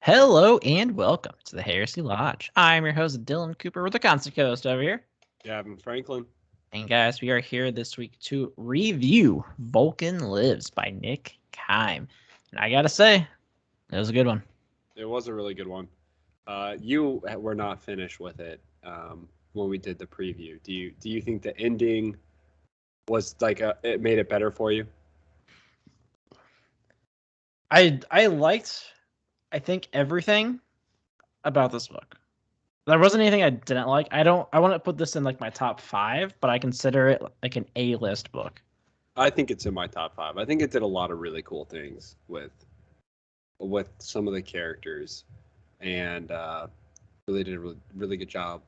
Hello and welcome to the Heresy Lodge. I'm your host, Dylan Cooper, with the constant co-host over here. Gavin Franklin. And guys, we are here this week to review Vulkan Lives by Nick Kyme. And I gotta say, it was a good one. It was a really good one. You were not finished with it when we did the preview. Do you think the ending was it made it better for you? I liked, I think, everything about this book. There wasn't anything I didn't like. I want to put this in like my top 5, but I consider it like an A-list book. I think it's in my top 5. I think it did a lot of really cool things with some of the characters, and really did a really good job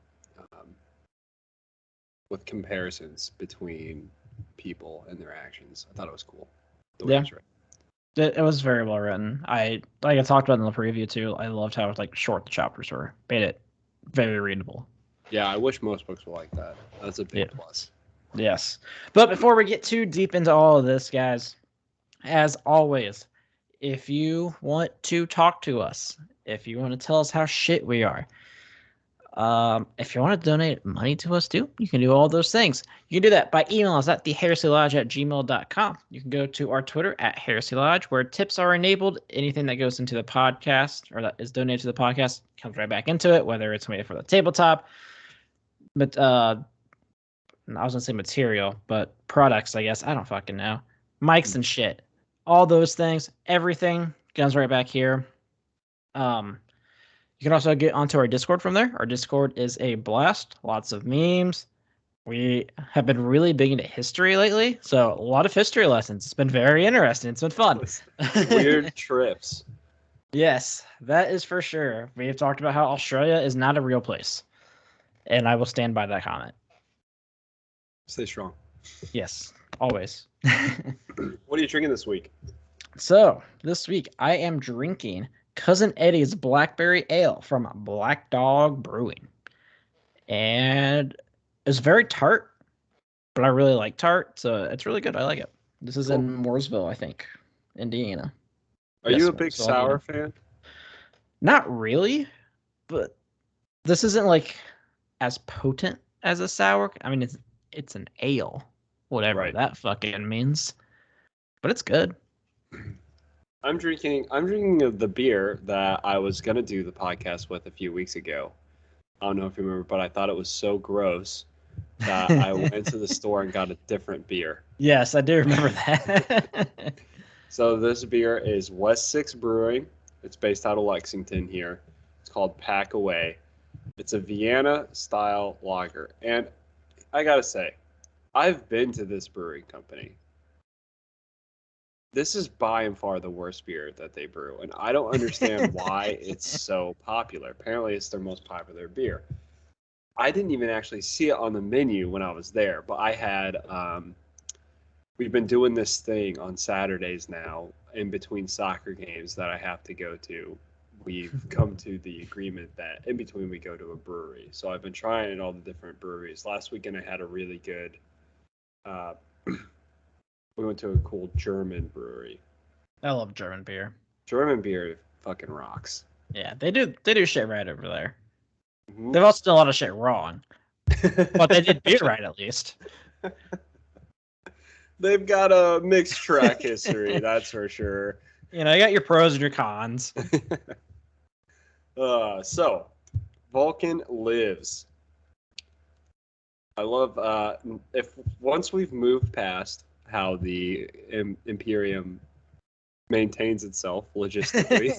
with comparisons between people and their actions. I thought it was cool. Yeah. It was very well written. I talked about in the preview too. I loved how short the chapters were. Made it very readable. Yeah, I wish most books were like that. That's a big plus. Yes. But before we get too deep into all of this, guys, as always, if you want to talk to us, if you want to tell us how shit we are, if you want to donate money to us too, you can do all those things. You can do that by emailing us at theheresylodge@gmail.com. You can go to our Twitter at heresylodge, where tips are enabled. Anything that goes into the podcast or that is donated to the podcast comes right back into it, whether it's made for the tabletop. But I was gonna say material, but products, I guess. I don't fucking know. Mics and shit. All those things, everything comes right back here. You can also get onto our Discord from there. Our Discord is a blast. Lots of memes. We have been really big into history lately, so a lot of history lessons. It's been very interesting. It's been fun. Weird trips. Yes, that is for sure. We have talked about how Australia is not a real place, and I will stand by that comment. Stay strong. Yes, always. What are you drinking this week? So, this week I am drinking Cousin Eddie's Blackberry Ale from Black Dog Brewing. And it's very tart, but I really like tart, so it's really good. I like it. This is in Mooresville, I think, Indiana. Are you a big sour fan? Not really, but this isn't like as potent as a sour. I mean, it's an ale, whatever that fucking means, but it's good. I'm drinking the beer that I was gonna do the podcast with a few weeks ago. I don't know if you remember, but I thought it was so gross that I went to the store and got a different beer. Yes, I do remember that. So this beer is West 6 Brewing. It's based out of Lexington here. It's called Pack Away. It's a Vienna style lager. And I gotta say, I've been to this brewing company. This is by and far the worst beer that they brew, and I don't understand why it's so popular. Apparently, it's their most popular beer. I didn't even actually see it on the menu when I was there, but I had, we've been doing this thing on Saturdays now in between soccer games that I have to go to. We've come to the agreement that in between we go to a brewery. So I've been trying all the different breweries. Last weekend I had a really good, we went to a cool German brewery. I love German beer. German beer fucking rocks. Yeah, they do shit right over there. Mm-hmm. They've also done a lot of shit wrong, but they did beer right at least. They've got a mixed track history, that's for sure. You know, you got your pros and your cons. So, Vulkan Lives. I love if once we've moved past how the Imperium maintains itself logistically.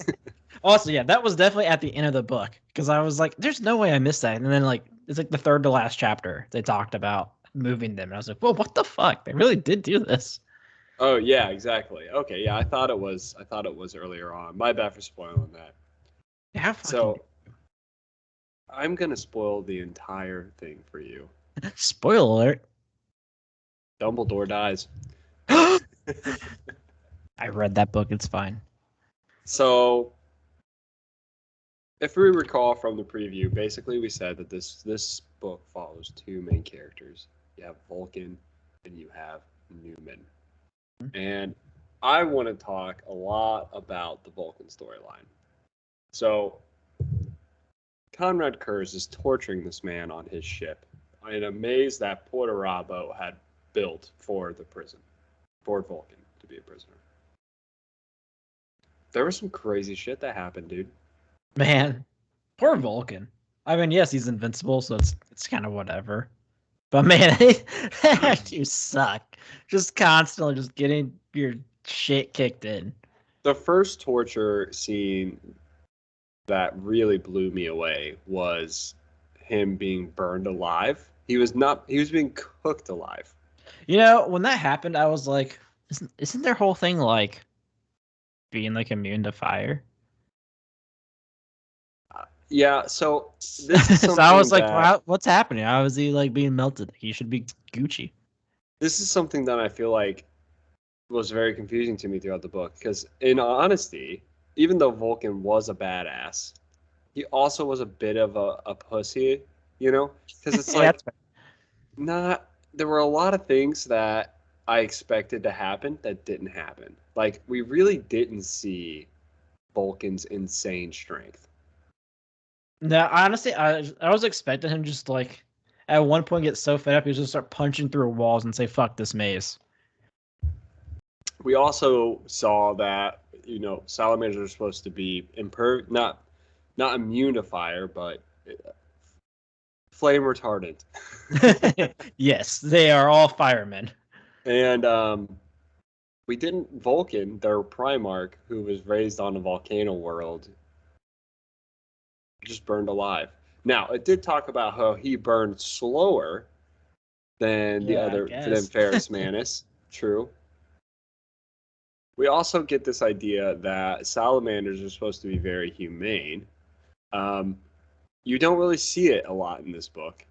Also, yeah, that was definitely at the end of the book because I was like, "There's no way I missed that." And then it's like the third to last chapter they talked about moving them, and I was like, "Well, what the fuck? They really did do this." Oh yeah, exactly. Okay, yeah, I thought it was earlier on. My bad for spoiling that. Yeah. So I'm gonna spoil the entire thing for you. Spoiler alert. Dumbledore dies. I read that book. It's fine. So, if we recall from the preview, basically we said that this book follows two main characters. You have Vulcan and you have Newman. And I want to talk a lot about the Vulcan storyline. So Conrad Kurz is torturing this man on his ship in a maze that Porter Rabo had built for the prison, for Vulcan to be a prisoner. There was some crazy shit that happened, dude. Man, poor Vulcan. I mean, yes, he's invincible, so it's kind of whatever. But man, you suck. Just constantly just getting your shit kicked in. The first torture scene that really blew me away was him being burned alive. He was being cooked alive. You know, when that happened, I was like, isn't their whole thing like being like immune to fire? Yeah, so this is So something I was like, that what's happening? How is he like being melted? He should be Gucci. this is something that I feel like was very confusing to me throughout the book because in honesty, even though Vulcan was a badass, he also was a bit of a pussy, you know? Because it's Yeah, like not there were a lot of things that I expected to happen that didn't happen. Like we really didn't see Vulcan's insane strength. no, honestly, I was expecting him just like at one point get so fed up he was just start punching through walls and say "fuck this maze." We also saw that salamanders are supposed to be not immune to fire, but flame retardant. Yes, they are all firemen. And we didn't Vulcan, their Primarch, who was raised on a volcano world, just burned alive. Now it did talk about how he burned slower than Yeah, I than guess. Ferris Manus. True. We also get this idea that salamanders are supposed to be very humane. Um, you don't really see it a lot in this book,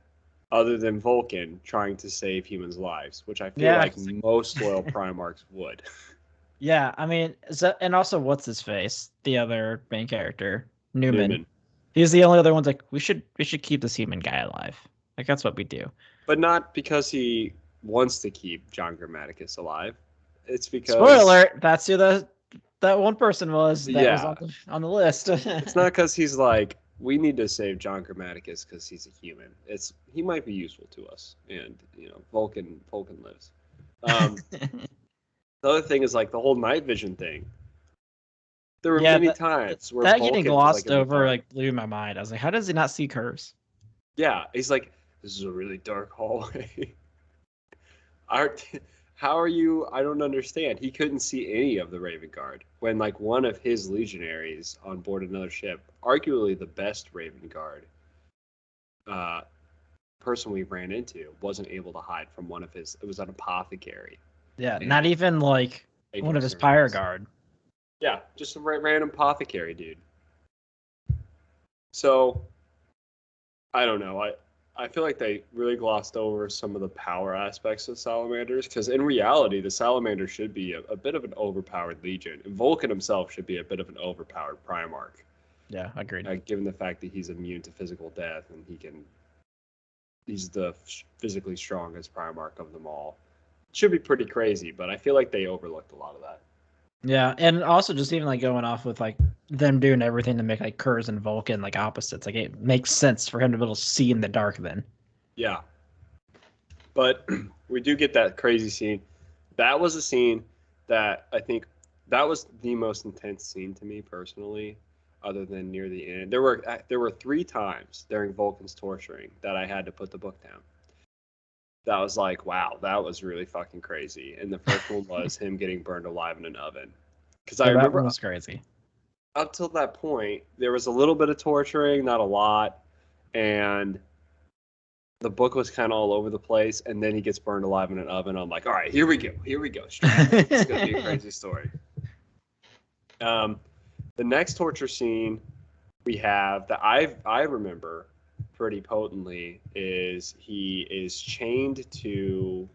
other than Vulcan trying to save humans' lives, which I feel Yeah, like most loyal Primarchs would. yeah. I mean, and also, what's his face? The other main character, Newman. Newman. He's the only other one's like we should keep this human guy alive. Like that's what we do. But not because he wants to keep John Grammaticus alive. It's Spoiler because, alert! That's who that one person was that was yeah, on the list. it's not because he's like, we need to save John Grammaticus because he's a human. He might be useful to us, and Vulcan lives. The other thing is like the whole night vision thing. There were Yeah, many times where that getting Vulcan was like glossed in the over dark. like blew my mind. I was like, how does he not see curves? Yeah, he's like, this is a really dark hallway. Art, how are you? I don't understand. He couldn't see any of the Raven Guard when like one of his legionaries on board another ship, arguably the best Raven Guard uh, person we ran into, wasn't able to hide from one of his. It was an apothecary. Yeah, And not even like one of his pyre guard. Yeah, just a random apothecary dude. So I don't know. I feel like they really glossed over some of the power aspects of salamanders because in reality, the salamander should be a bit of an overpowered legion, and Vulcan himself should be a bit of an overpowered Primarch. Yeah, agreed. Given the fact that he's immune to physical death and he's the physically strongest Primarch of them all. Should be pretty crazy, but I feel like they overlooked a lot of that. Yeah, and also just even like going off with like them doing everything to make like Kurz and Vulcan like opposites. Like it makes sense for him to be able to see in the dark then. Yeah. But we do get that crazy scene. That was a scene that I think that was the most intense scene to me personally, other than near the end. There were 3 times during Vulcan's torturing that I had to put the book down. That was like, wow, that was really fucking crazy. And the first one was him getting burned alive in an oven. Because I remember that was crazy. Up till that point, there was a little bit of torturing, not a lot, and the book was kind of all over the place. And then he gets burned alive in an oven. I'm like, all right, here we go. It's gonna be a crazy story. The next torture scene we have that I remember pretty potently is he's chained to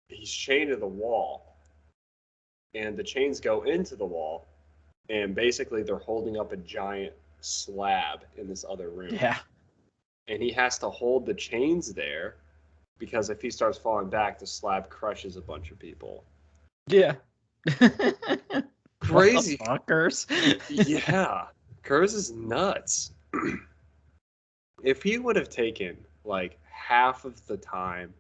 the wall, and the chains go into the wall, and basically they're holding up a giant slab in this other room. Yeah. And he has to hold the chains there because if he starts falling back, the slab crushes a bunch of people. Yeah. crazy. Fuckers. Yeah, Kurz is nuts. If he would have taken like half of the time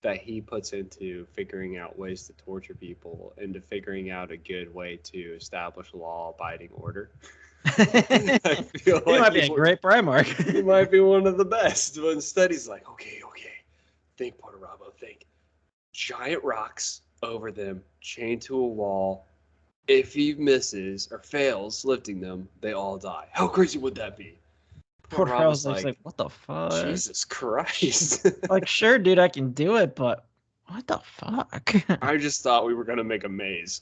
that he puts into figuring out ways to torture people into figuring out a good way to establish law-abiding order, I feel He like might be a great Primarch. he might be one of the best. But instead, he's like, okay, think, Portarabo, think. Giant rocks over them, chained to a wall. If he misses or fails lifting them, they all die. How crazy would that be? Portarabo's Portarabo's like, what the fuck? Jesus Christ. Like, sure, dude, I can do it, but what the fuck? I just thought we were going to make a maze.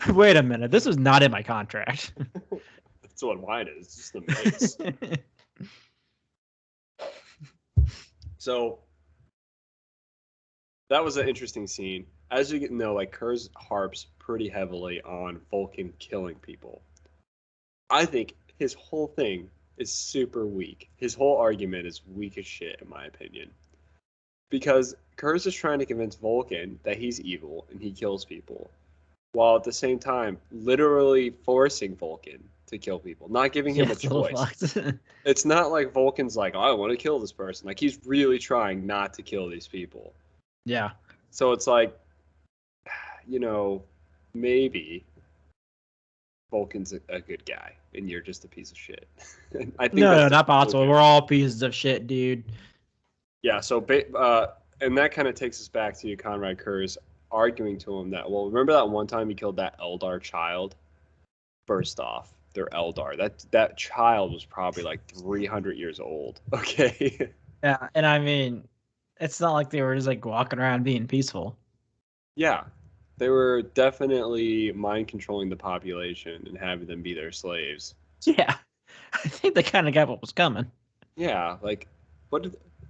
Wait a minute. This was not in my contract. That's what mine is. It's just a maze. So that was an interesting scene. As you know, like Kurz harps pretty heavily on Vulcan killing people. I think his whole thing is super weak. His whole argument is weak as shit, in my opinion. Because Kurz is trying to convince Vulcan that he's evil and he kills people, while at the same time literally forcing Vulcan to kill people, not giving him a choice. It's not like Vulcan's like, oh, I want to kill this person. Like, he's really trying not to kill these people. Yeah. So it's like, maybe Vulcan's a good guy and you're just a piece of shit. I think no, not possible. Okay. We're all pieces of shit, dude. Yeah, so and that kind of takes us back to Conrad Kurz arguing to him that, well, remember that one time he killed that Eldar child? First off, they're Eldar. That child was probably like 300 years old. Okay. Yeah, and I mean, it's not like they were just like walking around being peaceful. Yeah, they were definitely mind controlling the population and having them be their slaves. Yeah, I think they kind of got what was coming. Yeah, like,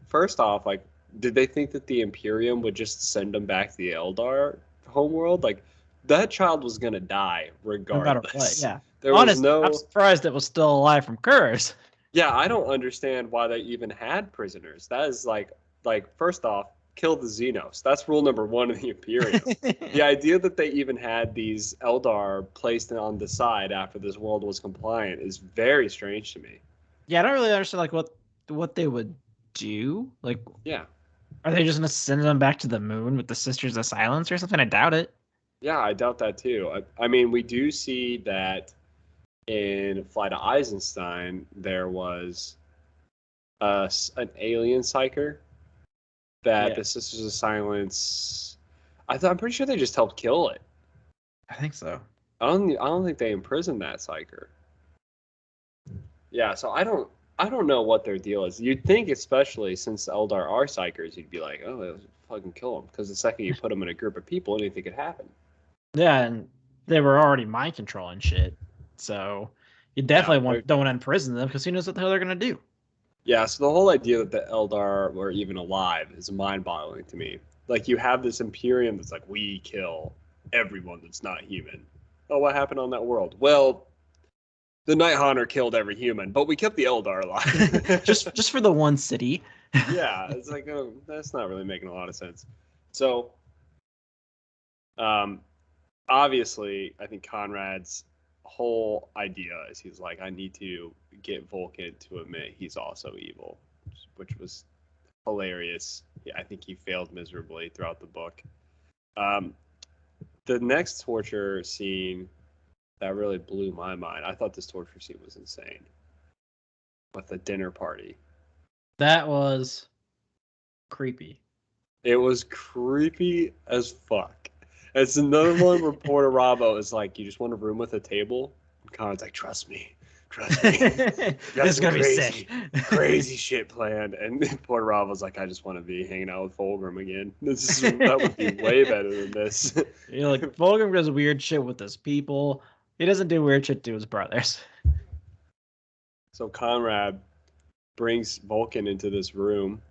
first off, like, did they think that the Imperium would just send them back to the Eldar homeworld? Like, that child was gonna die regardless. No matter what, yeah. Honestly, I'm surprised it was still alive from Kurz. Yeah, I don't understand why they even had prisoners. That is like first off, kill the Xenos. That's rule number 1 in the Imperium. The idea that they even had these Eldar placed on the side after this world was compliant is very strange to me. Yeah, I don't really understand like what they would do. Like, yeah, are they just gonna send them back to the moon with the Sisters of Silence or something? I doubt it. Yeah, I doubt that too. I mean, we do see that in Flight of Eisenstein, there was an alien psyker that the Sisters of Silence. I'm pretty sure they just helped kill it. I think so. I don't think they imprisoned that psyker. Yeah, so I don't know what their deal is. You'd think, especially since the Eldar are psychers, you'd be like, oh, fucking kill them, because the second you put them in a group of people, anything could happen. Yeah, and they were already mind controlling shit, so you definitely don't want to imprison them because who knows what the hell they're gonna do. Yeah, so the whole idea that the Eldar were even alive is mind-boggling to me. Like, you have this Imperium that's like, we kill everyone that's not human. Oh, what happened on that world? Well, the Night Haunter killed every human, but we kept the Eldar alive. just for the one city. Yeah, it's like, oh, that's not really making a lot of sense. So, obviously, I think Conrad's whole idea is he's like, I need to get Vulcan to admit he's also evil, which was hilarious. Yeah, I think he failed miserably throughout the book. The next torture scene that really blew my mind, I thought this torture scene was insane, with the dinner party. That was creepy. It was creepy as fuck. It's another one where Portarabo is like, you just want a room with a table? And Conrad's like, trust me. It's gonna be sick. Crazy shit planned. And Portarabo's like, I just want to be hanging out with Fulgrim again. That would be way better than this. Like, Fulgrim does weird shit with his people. He doesn't do weird shit to his brothers. So Conrad brings Vulcan into this room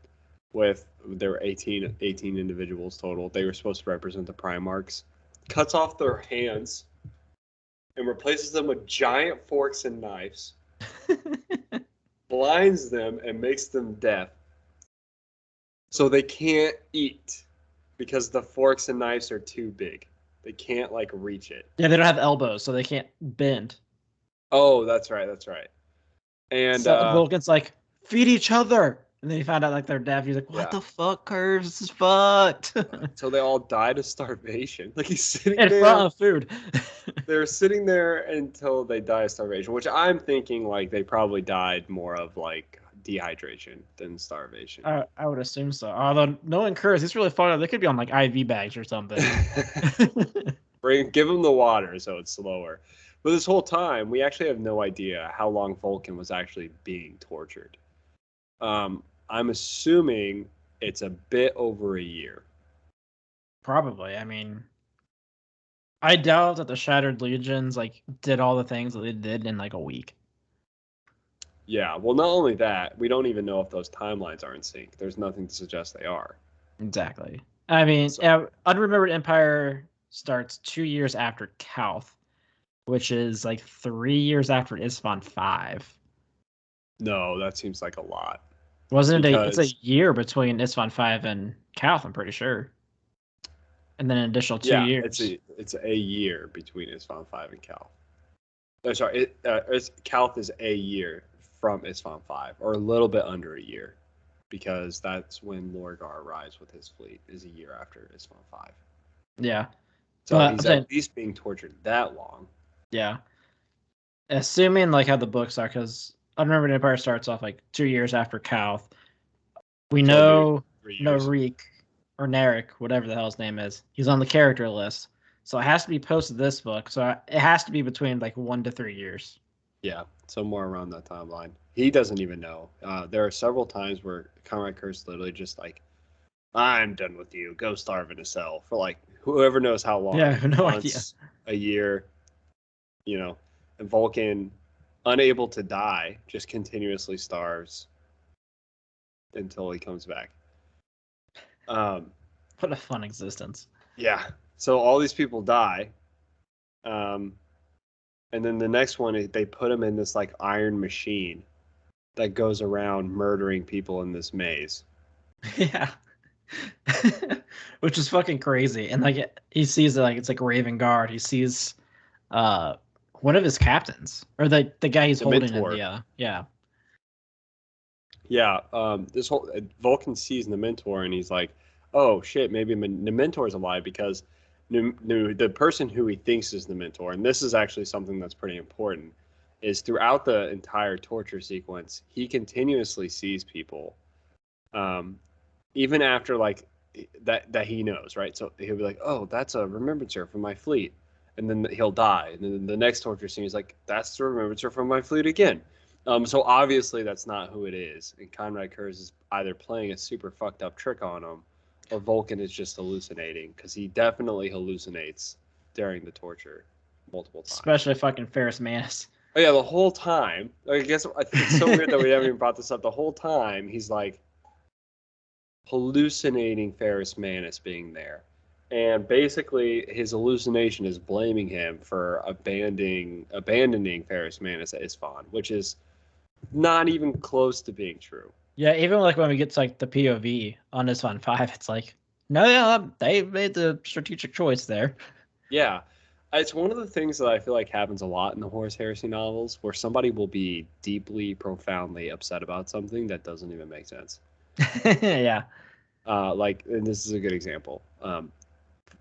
with, there were 18 individuals total. They were supposed to represent the Primarchs. Cuts off their hands and replaces them with giant forks and knives. Blinds them and makes them deaf. So they can't eat because the forks and knives are too big. They can't like reach it. Yeah, they don't have elbows, so they can't bend. Oh, that's right. That's right. And So Vulcan's like, feed each other. And then he found out like they're deaf. He's like, what yeah. the fuck, Curves? This is fucked. So they all died of starvation. Like he's sitting In there. front of food. They're sitting there until they die of starvation, which I'm thinking like they probably died more of like dehydration than starvation. I would assume so. Although knowing Curves, he's really fun. They could be on like IV bags or something. Give them the water so it's slower. But this whole time, we actually have no idea how long Vulcan was actually being tortured. I'm assuming it's a bit over a year. Probably. I mean, I doubt that the Shattered Legions like did all the things that they did in like a week. Yeah, well, not only that, we don't even know if those timelines are in sync. There's nothing to suggest they are. Exactly. I mean, Unremembered Empire starts 2 years after Calth, which is like 3 years after Isfon 5. No, that seems like a lot. Wasn't it it's a year between Isfon 5 and Calth, I'm pretty sure. And then an additional 2 years. It's a year between Isfon 5 and Calth. Oh, sorry, Calth is a year from Isfon 5, or a little bit under a year, because that's when Lorgar arrives with his fleet, is a year after Isfon 5. Yeah. So he's at least being tortured that long. Yeah. Assuming like how the books are, because Unremembered Empire starts off like 2 years after Calth. We know Narik or Narek, whatever the hell his name is, he's on the character list. So it has to be post this book. So it has to be between like 1 to 3 years. Yeah, somewhere around that timeline. He doesn't even know. There are several times where Conrad Curse literally just like, I'm done with you. Go starve in a cell for like whoever knows how long. Yeah, no months, idea. A year, you know. And Vulcan, unable to die, just continuously starves until he comes back. What a fun existence. Yeah. So all these people die. And then the next one, they put him in this like iron machine that goes around murdering people in this maze. Yeah. Which is fucking crazy. And like he sees it like it's like Raven Guard. He sees one of his captains. Or the guy he's holding in the yeah. Yeah, this whole Vulcan sees the Mentor and he's like, "Oh shit, maybe the Mentor's alive," because the person who he thinks is the Mentor, and this is actually something that's pretty important, is throughout the entire torture sequence, he continuously sees people, even after like that he knows, right? So he'll be like, "Oh, that's a remembrancer from my fleet," and then he'll die, and then the next torture scene is like, "That's the remembrancer from my fleet again." So obviously that's not who it is, and Conrad Kurz is either playing a super fucked up trick on him, or Vulcan is just hallucinating, because he definitely hallucinates during the torture multiple times. Especially fucking Ferrus Manus. Oh yeah, the whole time. I guess I think it's so weird that we haven't even brought this up. The whole time he's like hallucinating Ferrus Manus being there. And basically, his hallucination is blaming him for abandoning Ferrus Manus at Isfahan, which is not even close to being true. Yeah, even like when we get to like the POV on Isfon 5, it's like, no, yeah, they made the strategic choice there. Yeah. It's one of the things that I feel like happens a lot in the Horus Heresy novels, where somebody will be deeply, profoundly upset about something that doesn't even make sense. Yeah. And this is a good example.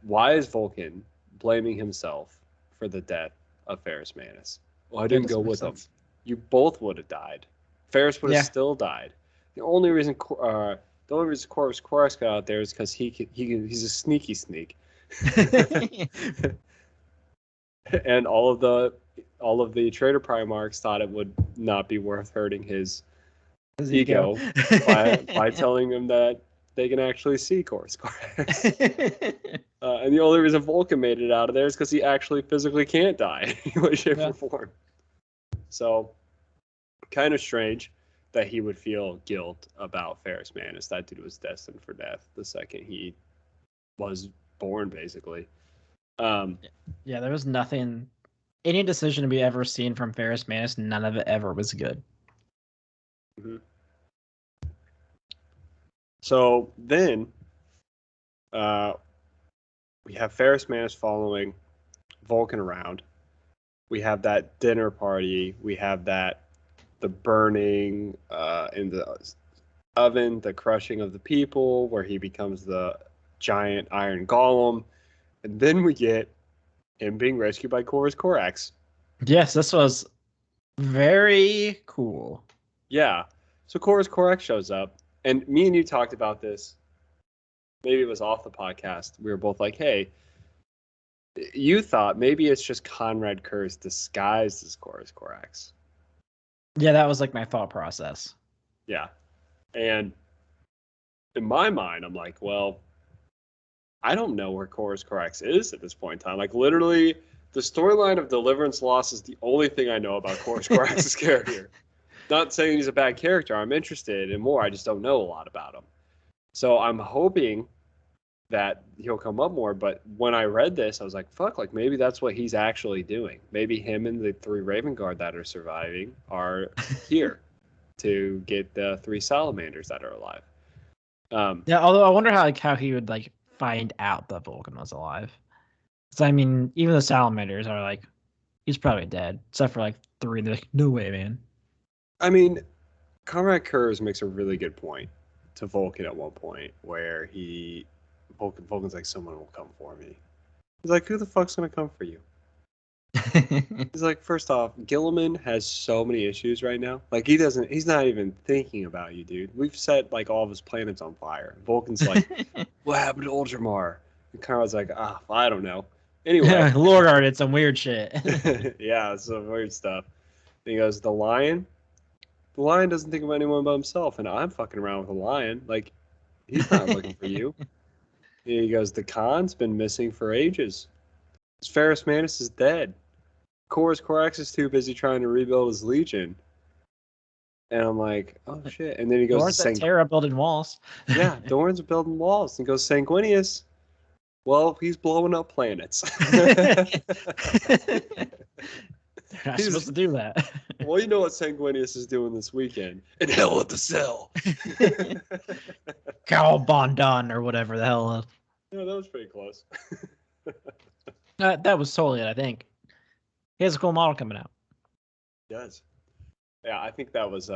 Why is Vulcan blaming himself for the death of Ferrus Manus? Well, I didn't go with him. You both would have died. Ferrus would have still died. The only reason Corvus Quarks got out there is because he's a sneaky sneak. And all of the traitor Primarchs thought it would not be worth hurting his ego by telling him that they can actually see Corvus Quarks. And the only reason Vulcan made it out of there is because he actually physically can't die in any way, shape, or form. So, kind of strange that he would feel guilt about Ferrus Manus. That dude was destined for death the second he was born, basically. Yeah, there was nothing, any decision to be ever seen from Ferrus Manus, none of it ever was good. Mm-hmm. So then, we have Ferris Manus following Vulcan around. We have that dinner party. We have the burning in the oven, the crushing of the people, where he becomes the giant iron golem. And then we get him being rescued by Korva's Korax. Yes, this was very cool. Yeah. So Korva's Korax shows up, and me and you talked about this. Maybe it was off the podcast. We were both like, hey, you thought maybe it's just Conrad Kurz disguised as Korva's Korax. Yeah, that was like my thought process. Yeah. And in my mind, I'm like, well, I don't know where Korva's Korax is at this point in time. Like, literally, the storyline of Deliverance Lost is the only thing I know about Korva's Korax's character. Not saying he's a bad character. I'm interested in more. I just don't know a lot about him. So I'm hoping that he'll come up more. But when I read this, I was like, fuck, like maybe that's what he's actually doing. Maybe him and the 3 Raven Guard that are surviving are here to get the 3 salamanders that are alive. Yeah, although I wonder how he would like find out that Vulcan was alive. So I mean, even the salamanders are like, he's probably dead, except for like 3. They're like, no way, man. I mean, Conrad Kurz makes a really good point to Vulcan at one point where Vulcan's like, someone will come for me. He's like, who the fuck's gonna come for you? He's like, first off, Gilliman has so many issues right now. Like, he's not even thinking about you, dude. We've set like all of his planets on fire. Vulcan's like, what happened to Ultramar? And Conrad's like, I don't know. Anyway, Lord Art did some weird shit. yeah, some weird stuff. And he goes, the lion doesn't think of anyone but himself, and I'm fucking around with a lion. Like, he's not looking for you. And he goes, the Khan's been missing for ages. Ferris Manus is dead. Korva's Korax is too busy trying to rebuild his legion. And I'm like, oh shit. And then he goes Dorn's to at Terra building walls. Yeah, Dorn's building walls. And goes Sanguinius. Well, he's blowing up planets. They're not supposed to do that. Well, you know what Sanguinius is doing this weekend? In Hell at the Cell. Cal Bondon or whatever the hell. Yeah, that was pretty close. That was totally it, I think. He has a cool model coming out. He does. Yeah, I think that was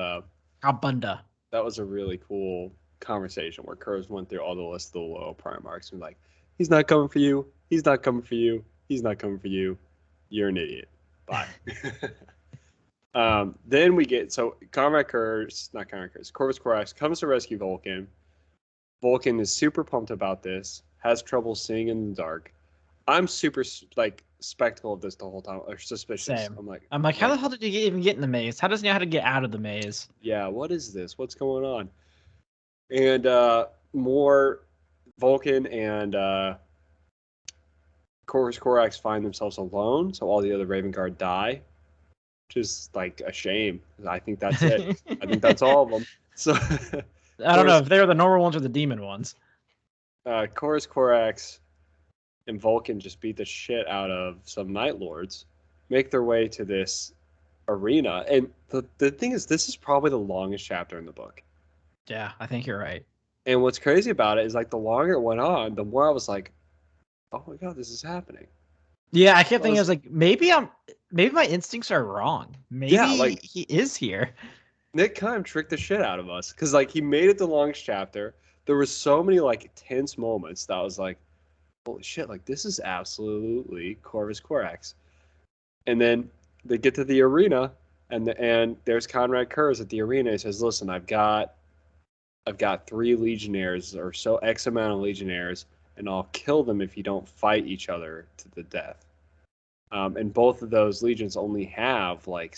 Abunda. That was a really cool conversation where Kurz went through all the list of the low Primarchs and was like, he's not coming for you. He's not coming for you. He's not coming for you. You're an idiot. Bye. Then we get Conrad Kurz, Korva's Korax comes to rescue Vulcan. Vulcan is super pumped about this, has trouble seeing in the dark. I'm super skeptical of this the whole time, or suspicious. Same. I'm like, how the hell did he even get in the maze? How does he know how to get out of the maze? Yeah, what is this? What's going on? And more Vulcan and Korva's Korax find themselves alone, so all the other Raven Guard die, which is like a shame. I think that's it. I think that's all of them. So I don't know if they're the normal ones or the demon ones. Korva's Korax and Vulcan just beat the shit out of some Night Lords, make their way to this arena. And the thing is, this is probably the longest chapter in the book. Yeah, I think you're right. And what's crazy about it is, like, the longer it went on, the more I was like, oh my god, this is happening. Yeah, I kept thinking, I was like, maybe my instincts are wrong. Maybe he is here. Nick Kyme tricked the shit out of us, because like he made it the longest chapter. There was so many like tense moments that I was like, holy shit, like this is absolutely Korva's Korax. And then they get to the arena, and there's Conrad Kurz at the arena. He says, listen, I've got 3 legionnaires, or so X amount of legionnaires, and I'll kill them if you don't fight each other to the death. And both of those legions only have like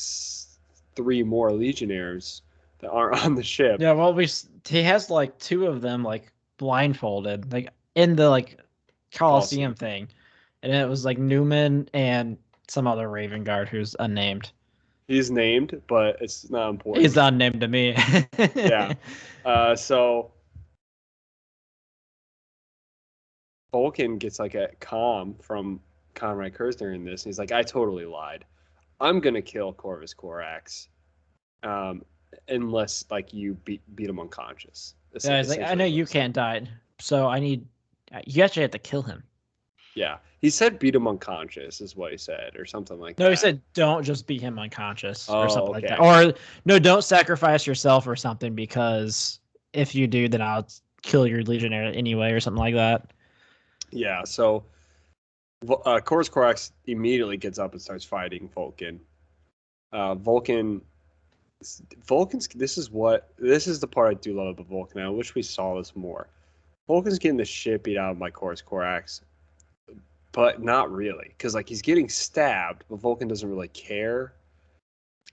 3 more legionnaires that aren't on the ship. Yeah, well, he has like 2 of them like blindfolded, like in the like Coliseum thing, and it was like Newman and some other Raven Guard who's unnamed. He's named, but it's not important. He's unnamed to me. Yeah. So Vulcan gets like a comm from Conrad Kurz during this, and he's like, I totally lied. I'm gonna kill Korva's Korax, unless like you beat him unconscious. Yeah, he's like, I know you can't die, so you actually have to kill him. Yeah. He said beat him unconscious is what he said, or something like that. No, he said don't just beat him unconscious or something like okay. that. Or no, don't sacrifice yourself or something, because if you do, then I'll kill your legionnaire anyway or something like that. Yeah, so Chorus Corax immediately gets up and starts fighting Vulcan. Vulcan's this is the part I do love about Vulcan. I wish we saw this more. Vulcan's getting the shit beat out of by Chorus Corax, but not really, because like he's getting stabbed, but Vulcan doesn't really care,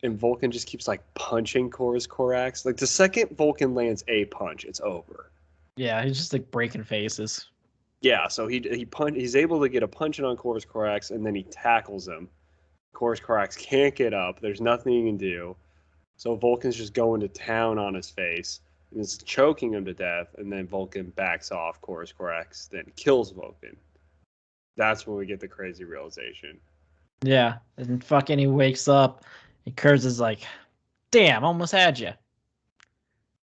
and Vulcan just keeps like punching Chorus Corax. Like the second Vulcan lands a punch, it's over. Yeah, he's just like breaking faces. Yeah, so he's able to get a punch in on Chorus Corax, and then he tackles him. Chorus Corax can't get up. There's nothing he can do. So Vulcan's just going to town on his face and is choking him to death. And then Vulcan backs off Chorus Corax, then kills Vulcan. That's when we get the crazy realization. Yeah, and fucking he wakes up, and Kurz is like, "Damn, almost had you."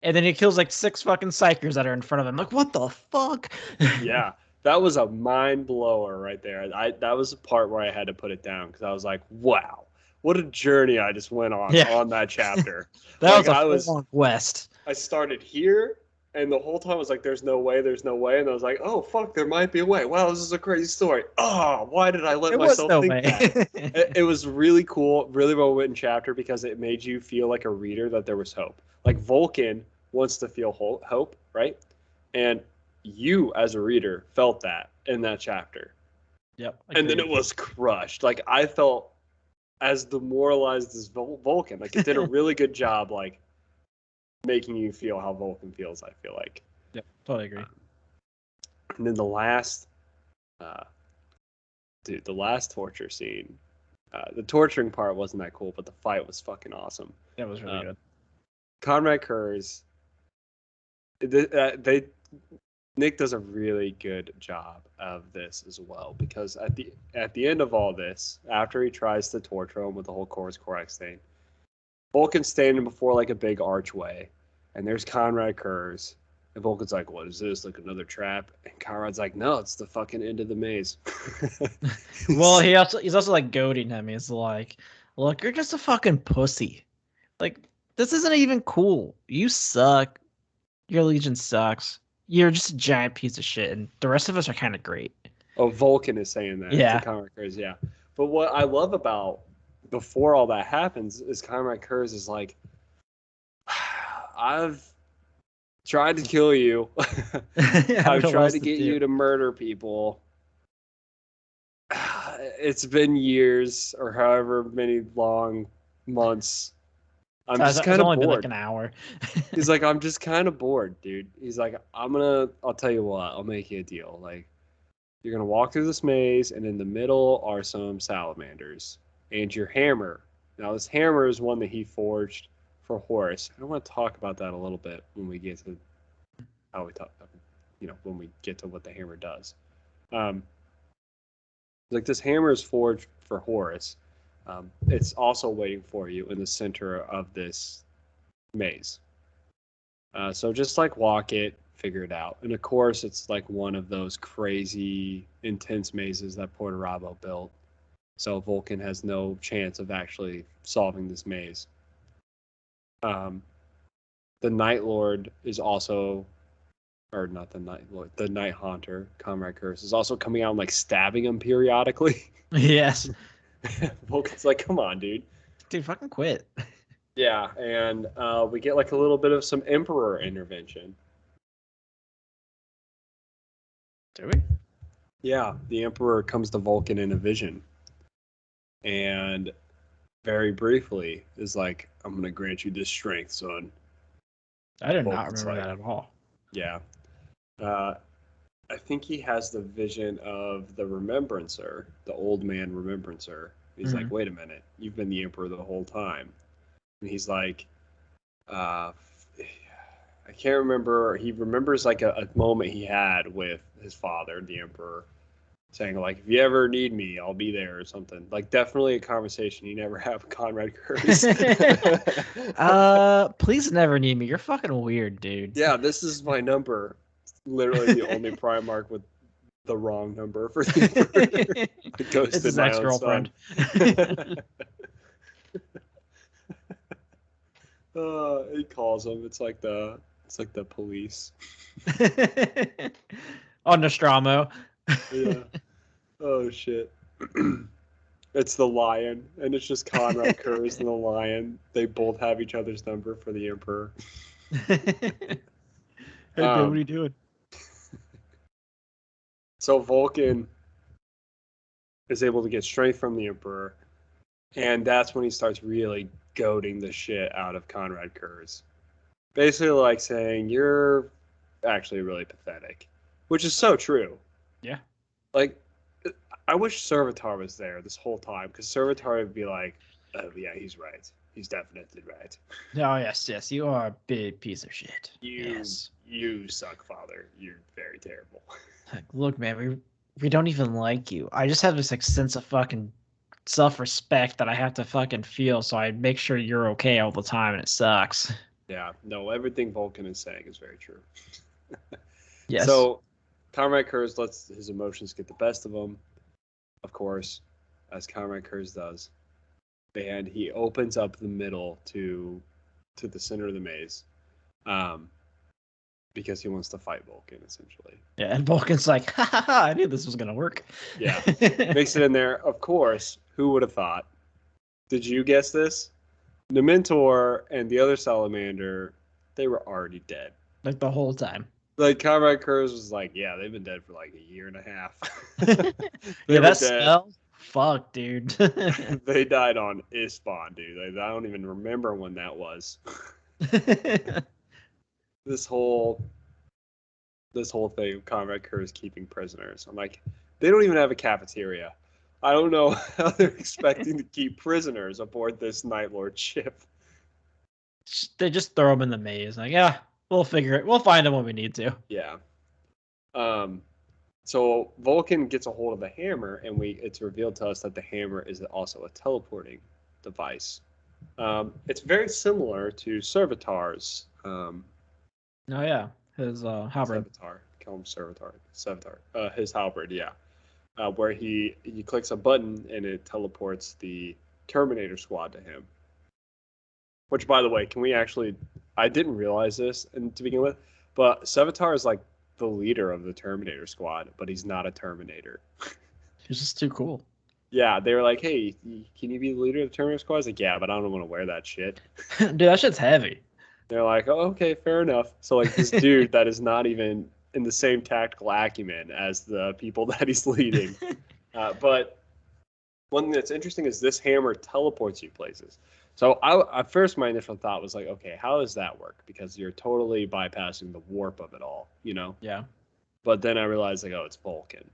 And then he kills like 6 fucking psychers that are in front of him. Like, what the fuck? Yeah, that was a mind blower right there. That was the part where I had to put it down because I was like, wow, what a journey I just went on that chapter. That was a long quest. I started here, and the whole time I was like, there's no way. And I was like, oh, fuck, there might be a way. Wow, this is a crazy story. Oh, why did I let myself think that? It was really cool, really well-written chapter because it made you feel like a reader that there was hope. Like, Vulcan wants to feel hope, right? And you, as a reader, felt that in that chapter. Yep. And then it was crushed. Like, I felt as demoralized as Vulcan. Like, it did a really good job, like, making you feel how Vulcan feels, I feel like. Yep, totally agree. And then the last torture scene. The torturing part wasn't that cool, but the fight was fucking awesome. That was really good. Conrad Kurz, Nick does a really good job of this as well, because at the end of all this, after he tries to torture him with the whole Chorus Corax thing, Vulcan's standing before like a big archway, and there's Conrad Kurz, and Vulcan's like, "What is this? Like another trap?" And Conrad's like, "No, it's the fucking end of the maze." Well, he's also like goading him. He's like, "Look, you're just a fucking pussy. Like, this isn't even cool. You suck. Your legion sucks. You're just a giant piece of shit, and the rest of us are kind of great." Oh, Vulcan is saying that. Yeah. To Conrad Kurz, yeah. But what I love about before all that happens is Conrad Kurz is like, I've tried to kill you. I've tried to get you to murder people. It's been years or however many long months. I'm just kind of bored. Been like an hour. He's like, I'm just kind of bored, dude. He's like, I'll tell you what, I'll make you a deal. Like, you're going to walk through this maze, and in the middle are some salamanders. And your hammer. Now, this hammer is one that he forged for Horus. I want to talk about that a little bit when we get to how we talk, when we get to what the hammer does. Like, this hammer is forged for Horus. It's also waiting for you in the center of this maze. So just like walk it, figure it out. And of course, it's like one of those crazy, intense mazes that Portarabo built. So Vulcan has no chance of actually solving this maze. The Night Lord is also, or not the Night Lord, the Night Haunter, Conrad Kurz, is also coming out and like stabbing him periodically. Yes. Vulcan's like, come on, dude. Dude, fucking quit. Yeah, and we get like a little bit of some Emperor intervention. Do we? Yeah, the Emperor comes to Vulcan in a vision. And very briefly is like, I'm going to grant you this strength, son. I did not remember that at all. Yeah. I think he has the vision of the Remembrancer, the old man Remembrancer. He's like, wait a minute, you've been the Emperor the whole time. And he's like, I can't remember. He remembers like a moment he had with his father, the Emperor, saying like, if you ever need me, I'll be there or something. Like, definitely a conversation you never have with Conrad Kurz. Please never need me. You're fucking weird, dude. Yeah, this is my number. It's literally the only Primarch with the wrong number for the Emperor. I ghosted It's his my own ex-girlfriend. son. He calls him. It's like the police. On Nostromo. Yeah. Oh shit. It's the Lion, and it's just Conrad Kurz and the Lion. They both have each other's number for the Emperor. Hey, babe, what are you doing? So Vulcan is able to get strength from the Emperor, and that's when he starts really goading the shit out of Conrad Kurz. Basically like saying, you're actually really pathetic, which is so true. Yeah. Like, I wish Servitor was there this whole time, because Servitor would be like, oh yeah, he's right. He's definitely right. Oh, yes. You are a big piece of shit. You suck, father. You're very terrible. Like, look, man, we don't even like you. I just have this like sense of fucking self-respect that I have to fucking feel, so I make sure you're okay all the time, and it sucks. Yeah, no, everything Vulcan is saying is very true. Yes. So, Conrad Kurz lets his emotions get the best of him, of course, as Conrad Kurz does. And he opens up the middle to the center of the maze, because he wants to fight Vulcan, essentially. Yeah, and Vulcan's like, ha ha ha, I knew this was gonna work. Yeah, makes it in there. Of course, who would have thought? Did you guess this? The Mentor and the other salamander, they were already dead. Like the whole time. Like Conrad Kurz was like, yeah, they've been dead for like a year and a half. Yeah, that smell. Fuck, dude. They died on Ispan, dude. I don't even remember when that was. This whole thing of Conrad Kurz keeping prisoners. I'm like, they don't even have a cafeteria. I don't know how they're expecting to keep prisoners aboard this Night Lord ship. They just throw them in the maze. Like, yeah, we'll figure it. We'll find them when we need to. Yeah. So Vulcan gets a hold of the hammer, and it's revealed to us that the hammer is also a teleporting device. It's very similar to Servitor's. Oh yeah, his halberd. Servitor, call him Servitor. His halberd, yeah. Where he clicks a button and it teleports the Terminator squad to him. Which, by the way, I didn't realize this to begin with, but Servitor is like the leader of the Terminator squad, but he's not a Terminator. He's just too cool. Yeah, they were like, hey, can you be the leader of the Terminator squad? I was like, yeah, but I don't want to wear that shit. Dude, that shit's heavy. They're like, oh, okay, fair enough. So like this dude that is not even in the same tactical acumen as the people that he's leading. But one thing that's interesting is this hammer teleports you places. So at first my initial thought was like, okay, how does that work? Because you're totally bypassing the warp of it all, you know? Yeah. But then I realized like, oh, it's Vulcan.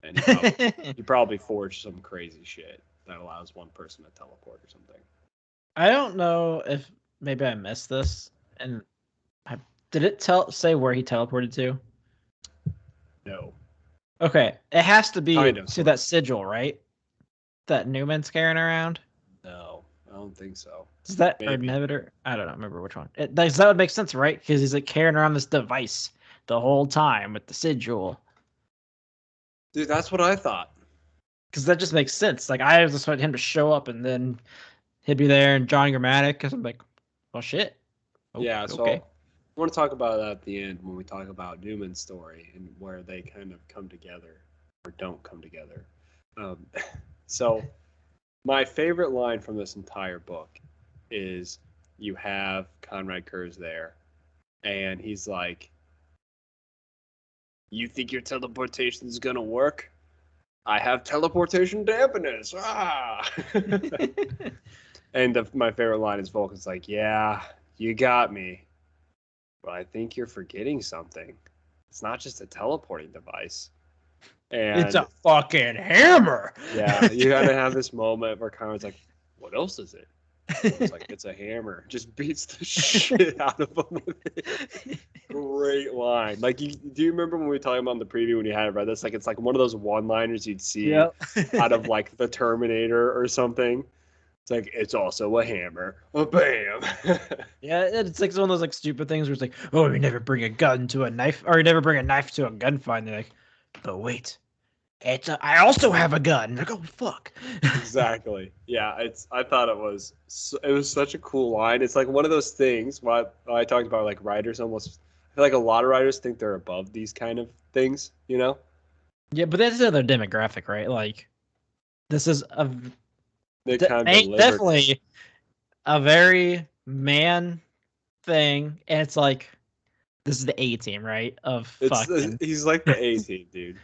And he probably forged some crazy shit that allows one person to teleport or something. I don't know if maybe I missed this. And did it say where he teleported to? No. Okay. It has to be Kind of, to that sigil, right? That Newman's carrying around? No, I don't think so. Is that Maybe. Inhibitor? I don't remember which one. That would make sense, right? Because he's like carrying around this device the whole time with the sigil. Dude, that's what I thought. Because that just makes sense. Like, I just wanted him to show up and then he'd be there and John Grammaticus. I'm like, well, shit. Oh, yeah, so okay. I want to talk about that at the end when we talk about Newman's story and where they kind of come together or don't come together. So my favorite line from this entire book is you have Conrad Kurz there and he's like, you think your teleportation is going to work? I have teleportation dampeners. Ah! And my favorite line is Vulcan's like, yeah, you got me. But I think you're forgetting something. It's not just a teleporting device. And it's a fucking hammer. Yeah, you gotta have this moment where Conrad's like, what else is it? It's like, it's a hammer. Just beats the shit out of him with it. Great line. Like, do you remember when we were talking about in the preview when you had it read this? Like, it's like one of those one-liners you'd see out of like the Terminator or something. It's like, it's also a hammer. Oh, bam. Yeah, it's like one of those like stupid things where it's like, oh, we never bring a gun to a knife, or you never bring a knife to a gunfight. And they're like, But wait, I also have a gun. Like, oh fuck. Exactly. Yeah, I thought it was such a cool line. It's like one of those things. What I talked about, like writers almost. I feel like a lot of writers think they're above these kind of things. You know? Yeah, but that's another demographic, right? Like, this is Nick Kyme delivered it. definitely a very man thing, and it's like this is the A team, right? Of fucking He's like the A team, dude.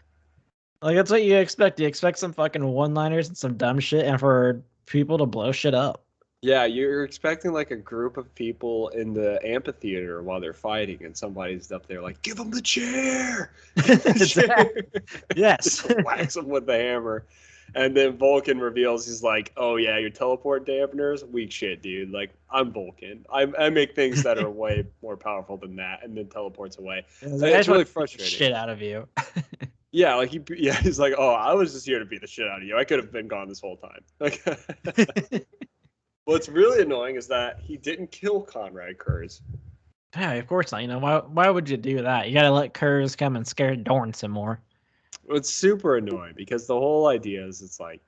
like that's what you expect. You expect some fucking one-liners and some dumb shit, and for people to blow shit up. Yeah, you're expecting like a group of people in the amphitheater while they're fighting, and somebody's up there like, "Give him the chair, give him the chair." Yes. Just whacks him with the hammer, and then Vulcan reveals he's like, "Oh yeah, your teleport dampeners, weak shit, dude. Like I'm Vulcan. I make things that are way more powerful than that," and then teleports away. It's really frustrating. Shit out of you. Yeah, like he's like, "Oh, I was just here to beat the shit out of you. I could have been gone this whole time." Like. What's really annoying is that he didn't kill Conrad Kurz. Yeah, of course not. You know, why would you do that? You gotta let Kurz come and scare Dorn some more. It's super annoying because the whole idea is it's like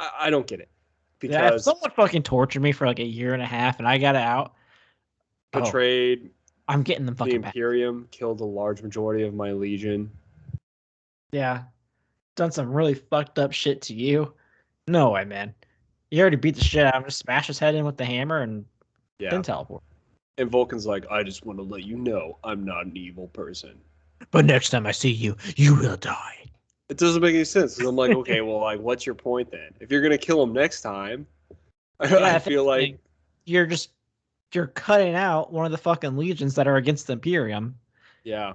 I don't get it. Because yeah, if someone fucking tortured me for like a year and a half and I got it out, betrayed, I'm getting them fucking the Imperium, back. Killed a large majority of my legion. Yeah. Done some really fucked up shit to you. No way, man. You already beat the shit out of him, just smash his head in with the hammer and then teleport. And Vulcan's like, I just want to let you know I'm not an evil person. But next time I see you, you will die. It doesn't make any sense. Because I'm like, okay, well, like, what's your point then? If you're gonna kill him next time, I feel like you're cutting out one of the fucking legions that are against the Imperium. Yeah.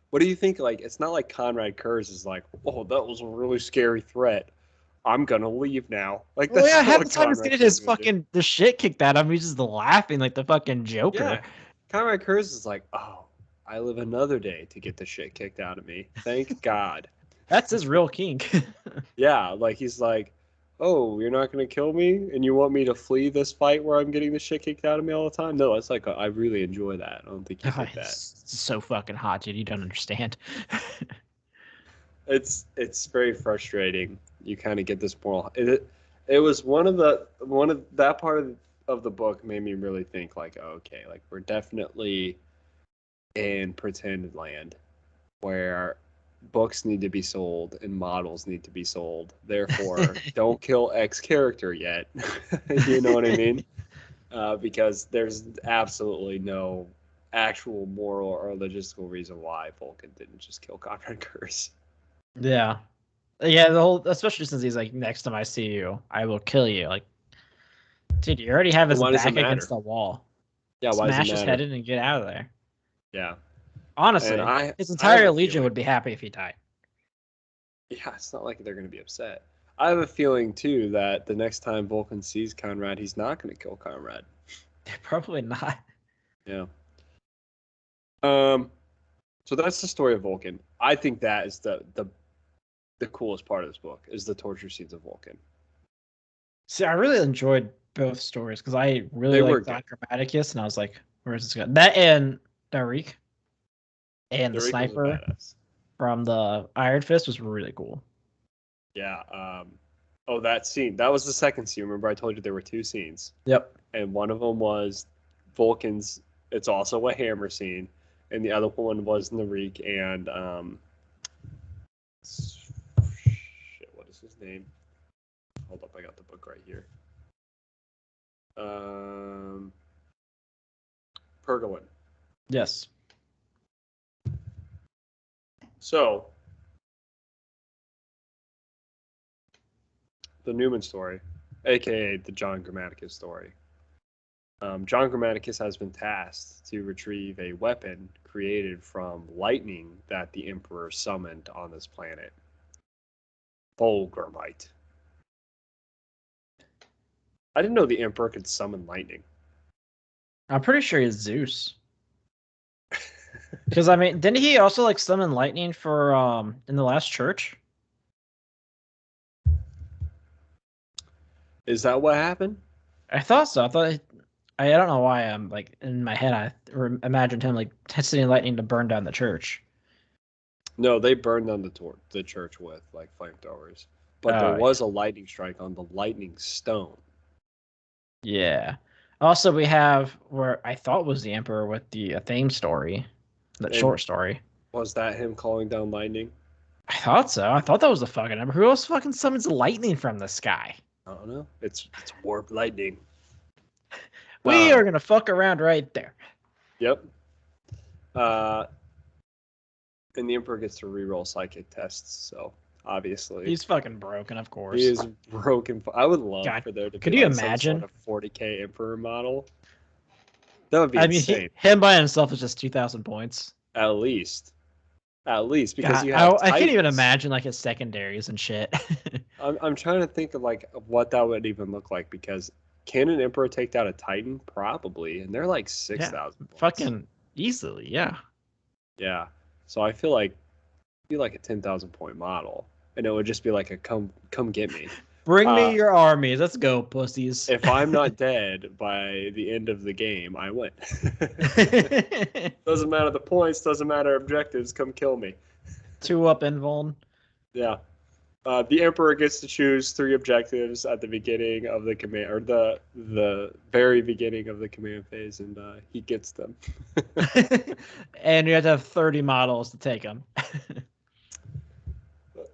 What do you think? Like, it's not like Conrad Kurz is like, oh, that was a really scary threat. I'm gonna leave now. Like, that's half the time he's getting his fucking the shit kicked out of him. He's just laughing like the fucking Joker. Yeah. Conrad Kurz is like, oh, I live another day to get the shit kicked out of me. Thank God. That's his real kink. Yeah, like he's like, oh, you're not gonna kill me, and you want me to flee this fight where I'm getting the shit kicked out of me all the time? No, it's like I really enjoy that. I don't think you did that. It's so fucking hot, dude. You don't understand. It's very frustrating. You kind of get this moral. It was one of that part of the book made me really think like, oh, okay, like we're definitely in pretend land where books need to be sold and models need to be sold. Therefore, don't kill X character yet. You know what I mean? Because there's absolutely no actual moral or logistical reason why Vulcan didn't just kill Conrad Kurz. Yeah. Yeah, the whole, especially since he's like, next time I see you, I will kill you. Like, dude, you already have his back against the wall. Yeah, why smash his head in and get out of there. Yeah. Honestly, his entire legion would be happy if he died. Yeah, it's not like they're going to be upset. I have a feeling, too, that the next time Vulcan sees Conrad, he's not going to kill Conrad. Probably not. Yeah. So that's the story of Vulcan. I think that is the coolest part of this book, is the torture scenes of Vulcan. See, I really enjoyed both stories, because I really liked John Grammaticus, and I was like, where's this guy? That and Darik. And the sniper from the Iron Fist was really cool. Yeah. Oh, that scene. That was the second scene. Remember I told you there were two scenes? Yep. And one of them was Vulcan's. It's also a hammer scene. And the other one was Narik and shit, what is his name? Hold up, I got the book right here. Pergolin. Yes. So, the Newman story, aka the John Grammaticus story. John Grammaticus has been tasked to retrieve a weapon created from lightning that the Emperor summoned on this planet. Fulgurmite. I didn't know the Emperor could summon lightning. I'm pretty sure he's Zeus. Because I mean, didn't he also like summon lightning for in the last church? Is that what happened? I thought so. I don't know why I'm like in my head I imagined him like testing lightning to burn down the church. No, they burned down the church with like flamethrowers, but there Oh, was a lightning strike on the lightning stone. yeah. Also, we have where I thought was the Emperor with the theme story, that And short story. was that him calling down lightning? I thought so. I thought that was the fucking Emperor. Who else fucking summons lightning from the sky? I don't know. It's warp lightning. We are gonna fuck around right there. Yep. Uh, and the Emperor gets to reroll psychic tests, so obviously He's fucking broken, of course. he is broken. I would love God, for there to could be you like some imagine? sort of 40k Emperor model. That would be I mean, insane. him by himself is just 2,000 points. At least, because God, you have I can't even Titans. imagine like his secondaries and shit. I'm trying to think of like what that would even look like because can an Emperor take down a Titan? Probably, and they're like 6,000 points. Fucking easily, yeah. Yeah. So I feel like it'd be like a 10,000 point model, and it would just be like a come get me. Bring me your armies. Let's go, pussies. If I'm not dead by the end of the game, I win. Doesn't matter the points, doesn't matter objectives, come kill me. 2 up invuln. Yeah. The Emperor gets to choose 3 objectives at the beginning of the command, or the very beginning of the command phase, and he gets them. And you have to have 30 models to take them.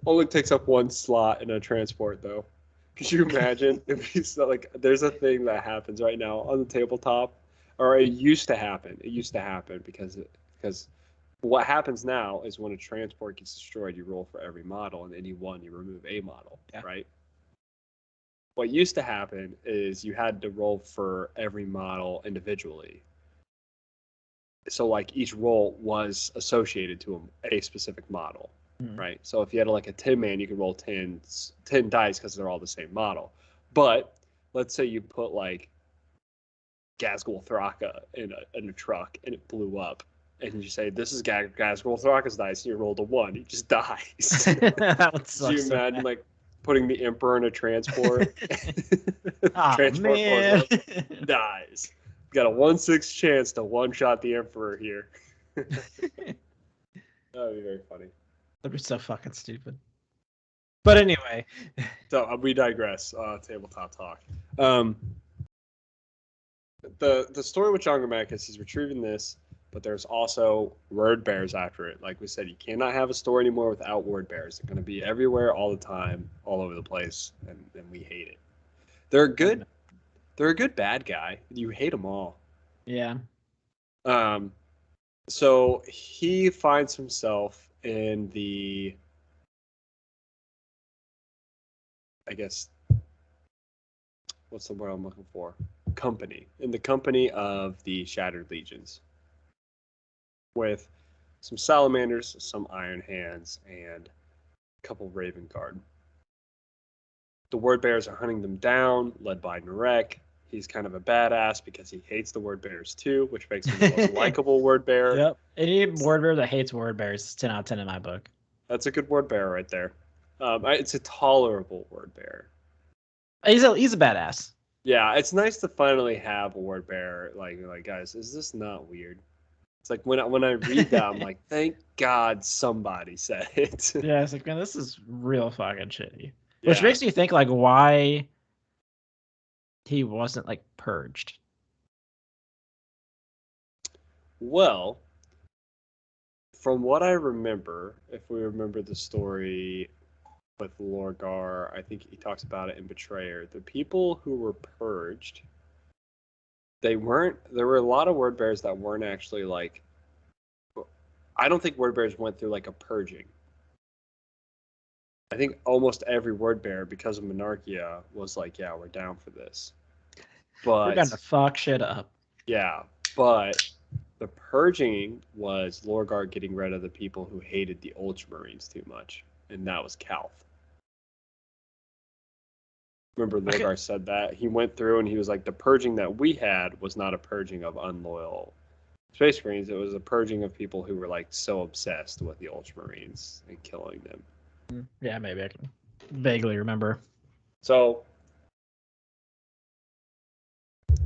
Only takes up 1 slot in a transport, though. Could you imagine if he's like, there's a thing that happens right now on the tabletop, or it used to happen. It used to happen because what happens now is when a transport gets destroyed, you roll for every model, and any one you remove a model, right? What used to happen is you had to roll for every model individually. So like each roll was associated to a specific model. Right. So if you had like a 10-man, you could roll 10 dice because they're all the same model. But let's say you put like Gazgul Thraka in a truck and it blew up. And you say, this is Gazgul Thraka's dice, and you rolled a 1. He just dies. That would suck. Could you imagine like putting the Emperor in a transport? Transport man. Dies. You got a 1/6 chance to one-shot the Emperor here. That would be very funny. That'd be so fucking stupid. But anyway. So we digress. Tabletop talk. The story with John Grammaticus, he's retrieving this, but there's also word bears after it. Like we said, you cannot have a story anymore without word bears. They're going to be everywhere, all the time, all over the place, and we hate it. They're a good bad guy. You hate them all. Yeah. So he finds himself in the, I guess, what's the word I'm looking for? In the company of the Shattered Legions, with some Salamanders, some Iron Hands, and a couple Raven Guard. The Word Bears are hunting them down, led by Narek. He's kind of a badass because he hates the Word Bears too, which makes him the most likable Word Bear. Yep. Any Word Bear that hates Word Bears is 10 out of 10 in my book. That's a good Word Bear right there. It's a tolerable Word Bear. He's a badass. Yeah, it's nice to finally have a Word Bear. Like guys, is this not weird? It's like when I read that, I'm like, thank God somebody said it. Yeah, it's like, man, this is real fucking shitty. Yeah. Which makes me think like why he wasn't like purged. Well, from what I remember, if we remember the story with Lorgar, I think he talks about it in Betrayer. The people who were purged, there were a lot of word bears that weren't actually like, I don't think word bears went through like a purging. I think almost every word bear, because of Monarchia, was like, yeah, we're down for this. But we're gonna fuck shit up. Yeah, but the purging was Lorgar getting rid of the people who hated the Ultramarines too much, and that was Calth. Remember Lorgar said that? He went through and he was like, the purging that we had was not a purging of unloyal Space Marines. It was a purging of people who were like so obsessed with the Ultramarines and killing them. Yeah, maybe I can vaguely remember. So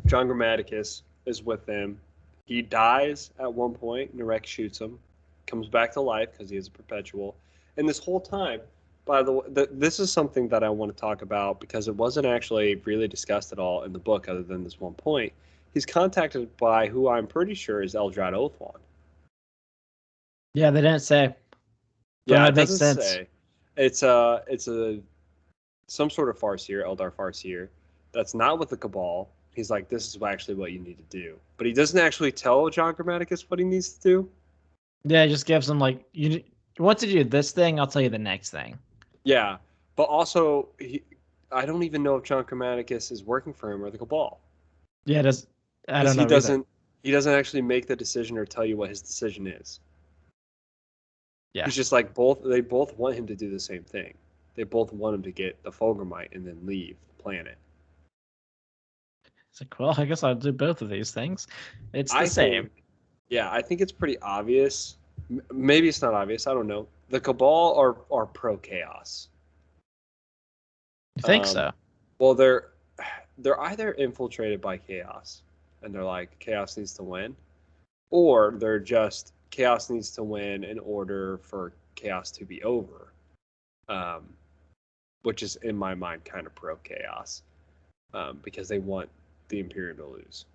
John Grammaticus is with them. He dies at one point. Narek shoots him. comes back to life because he is a perpetual. And this whole time, by the way, this is something that I want to talk about because it wasn't actually really discussed at all in the book other than this one point. He's contacted by who I'm pretty sure is Eldrad Oathwand. Yeah, they didn't say. But Yeah, that it makes doesn't sense. say. It's a some sort of Farseer, Eldar Farseer, that's not with the Cabal. He's like, this is actually what you need to do. But he doesn't actually tell John Grammaticus what he needs to do. Yeah, it just gives them like you want to do this thing, I'll tell you the next thing. Yeah, but also, I don't even know if John Grammaticus is working for him or the Cabal. Yeah, I Because don't know either. he doesn't actually make the decision or tell you what his decision is. Yeah. He's just like they both want him to do the same thing. They both want him to get the Fulgurmite and then leave the planet. It's like, well, I guess I'll do both of these things. It's the I same. think, yeah, I think it's pretty obvious. Maybe it's not obvious. I don't know. The Cabal are pro chaos. You think so? Well, they're either infiltrated by chaos, and they're like chaos needs to win, or they're just chaos needs to win in order for chaos to be over, um, which is in my mind kind of pro chaos, because they want the Imperium to lose.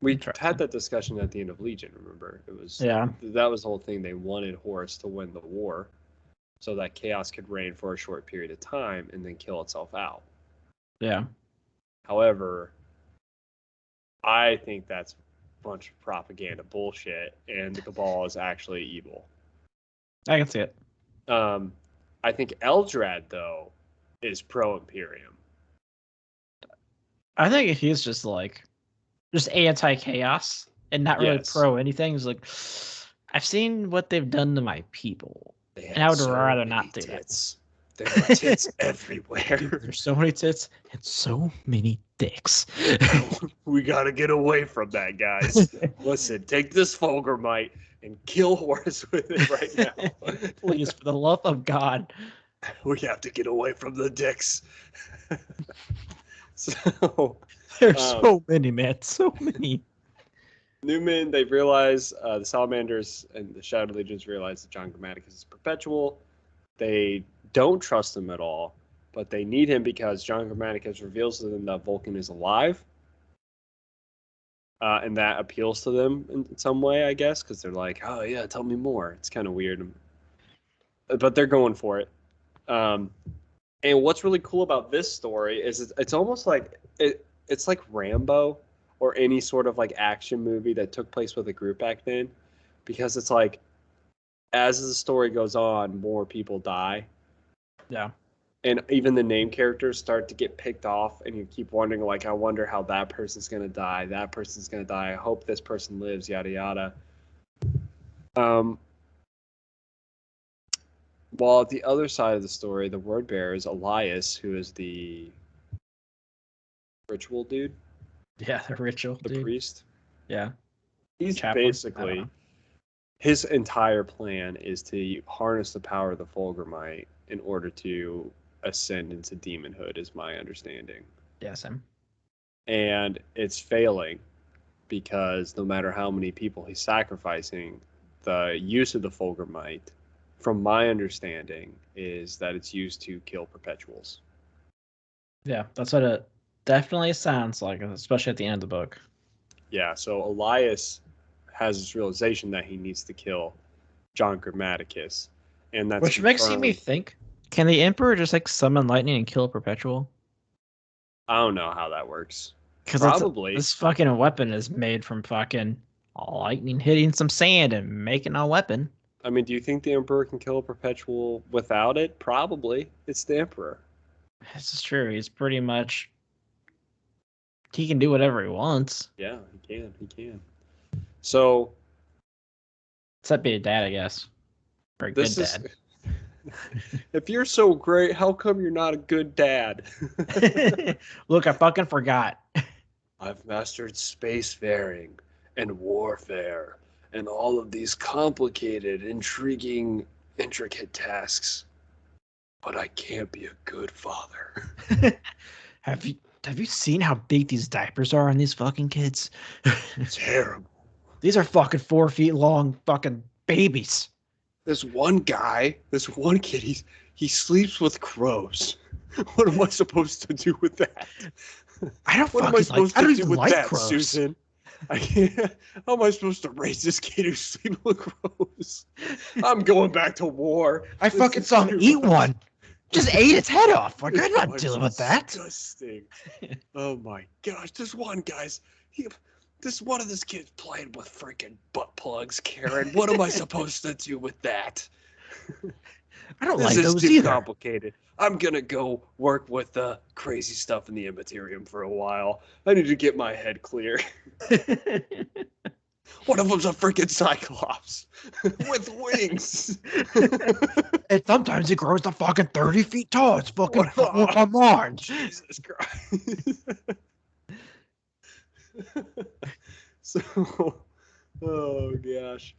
We had that discussion at the end of Legion. Remember, that was the whole thing. They wanted Horus to win the war, so that chaos could reign for a short period of time and then kill itself out. Yeah. However, I think that's a bunch of propaganda bullshit, and the Cabal is actually evil. I can see it. I think Eldrad, though, is pro-Imperium. I think he's just anti-chaos and not really pro anything. He's like, I've seen what they've done to my people, and I would rather not do that. There are tits everywhere. Dude, there's so many tits and so many dicks. We gotta get away from that, guys. Listen, take this Fulgurmite and kill Horus with it right now. Please, for the love of God. We have to get away from the dicks. So there's so many, man. So many. Newman, they realize the Salamanders and the Shadow Legions realize that John Grammaticus is perpetual. They don't trust him at all, but they need him because John Grammaticus reveals to them that Vulcan is alive. And that appeals to them in some way, I guess, because they're like, oh, yeah, tell me more. It's kind of weird. But they're going for it. And what's really cool about this story is it's almost like it's like Rambo or any sort of like action movie that took place with a group back then, because it's like as the story goes on, more people die. Yeah. And even the name characters start to get picked off, and you keep wondering, like, I wonder how that person's going to die. That person's going to die. I hope this person lives, yada, yada. While at the other side of the story, the word bearer is Elias, who is the ritual dude. Yeah, the ritual the dude. Priest. Yeah. He's basically, his entire plan is to harness the power of the Fulgurmite in order to ascend into demonhood, is my understanding. Yes, him. And it's failing because no matter how many people he's sacrificing, the use of the Fulgurmite, from my understanding, is that it's used to kill perpetuals. Yeah, that's what it definitely sounds like, especially at the end of the book. Yeah, so Elias has this realization that he needs to kill John Grammaticus, and that's which makes me think: can the Emperor just like summon lightning and kill a perpetual? I don't know how that works. Because probably this fucking weapon is made from fucking lightning hitting some sand and making a weapon. I mean, do you think the Emperor can kill a perpetual without it? Probably. It's the Emperor. This is true. He's pretty much... he can do whatever he wants. Yeah, he can. So... except be a dad, I guess. Or a good dad. If you're so great, how come you're not a good dad? Look, I fucking forgot. I've mastered spacefaring and warfare and all of these complicated, intriguing, intricate tasks. But I can't be a good father. Have you seen how big these diapers are on these fucking kids? Terrible. These are fucking 4 feet long fucking babies. This one kid, he sleeps with crows. What am I supposed to do with that? I don't What am I fucking like. supposed I to don't do even with like that, crows. Susan? How am I supposed to raise this kid who's sleeping with crows? I'm going back to war. I fucking saw him eat one. Just ate its head off. Like, I'm not dealing with that. Disgusting. Oh my gosh, this one of this kids playing with freaking butt plugs, Karen. What am I supposed to do with that? I don't This like is those too either. complicated. I'm gonna go work with the crazy stuff in the Immaterium for a while. I need to get my head clear. One of them's a freaking Cyclops with wings. And sometimes it grows to fucking 30 feet tall. It's fucking come on. Jesus Christ. So, oh gosh.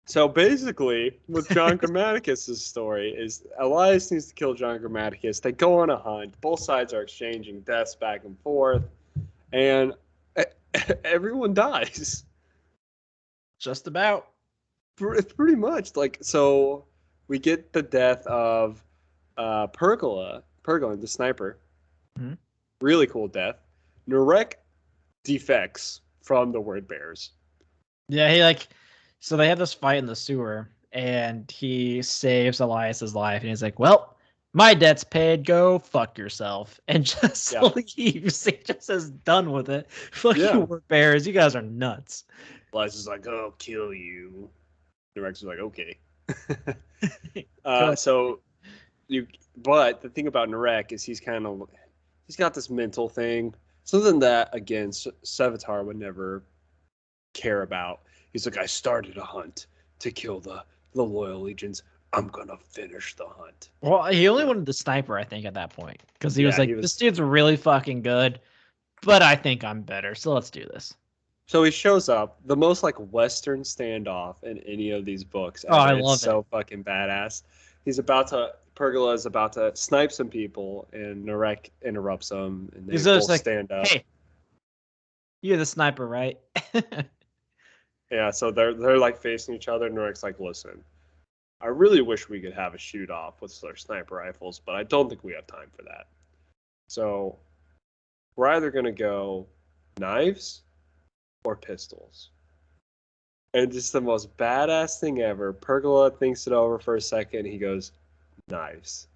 So basically, with John Grammaticus' story is Elias needs to kill John Grammaticus. They go on a hunt. Both sides are exchanging deaths back and forth, and everyone dies. Just about. It's pretty much like so. We get the death of Pergola, the sniper. Mm-hmm. Really cool death. Narek defects from the word bears. Yeah, he like. So they have this fight in the sewer, and he saves Elias's life, and he's like, "Well, my debt's paid. Go fuck yourself," and just leaves. He just says, "Done with it. Fuck you, word bears. You guys are nuts." Elias is like, "I'll kill you." Narek's is like, "Okay." But the thing about Narek is he's got this mental thing, something that again Sevatar would never care about. He's like, I started a hunt to kill the loyal legions. I'm gonna finish the hunt. Well, he only wanted the sniper, I think, at that point, because he was like, this dude's really fucking good, but I think I'm better, so let's do this. So he shows up, the most like Western standoff in any of these books. Oh, I love it. So fucking badass. Pergola is about to snipe some people, and Narek interrupts him, and they both stand up. Hey, you're the sniper, right? Yeah, so they're like facing each other, and Narek's like, listen, I really wish we could have a shoot off with our sniper rifles, but I don't think we have time for that. So we're either gonna go knives or pistols. And just the most badass thing ever. Pergola thinks it over for a second. He goes, knives.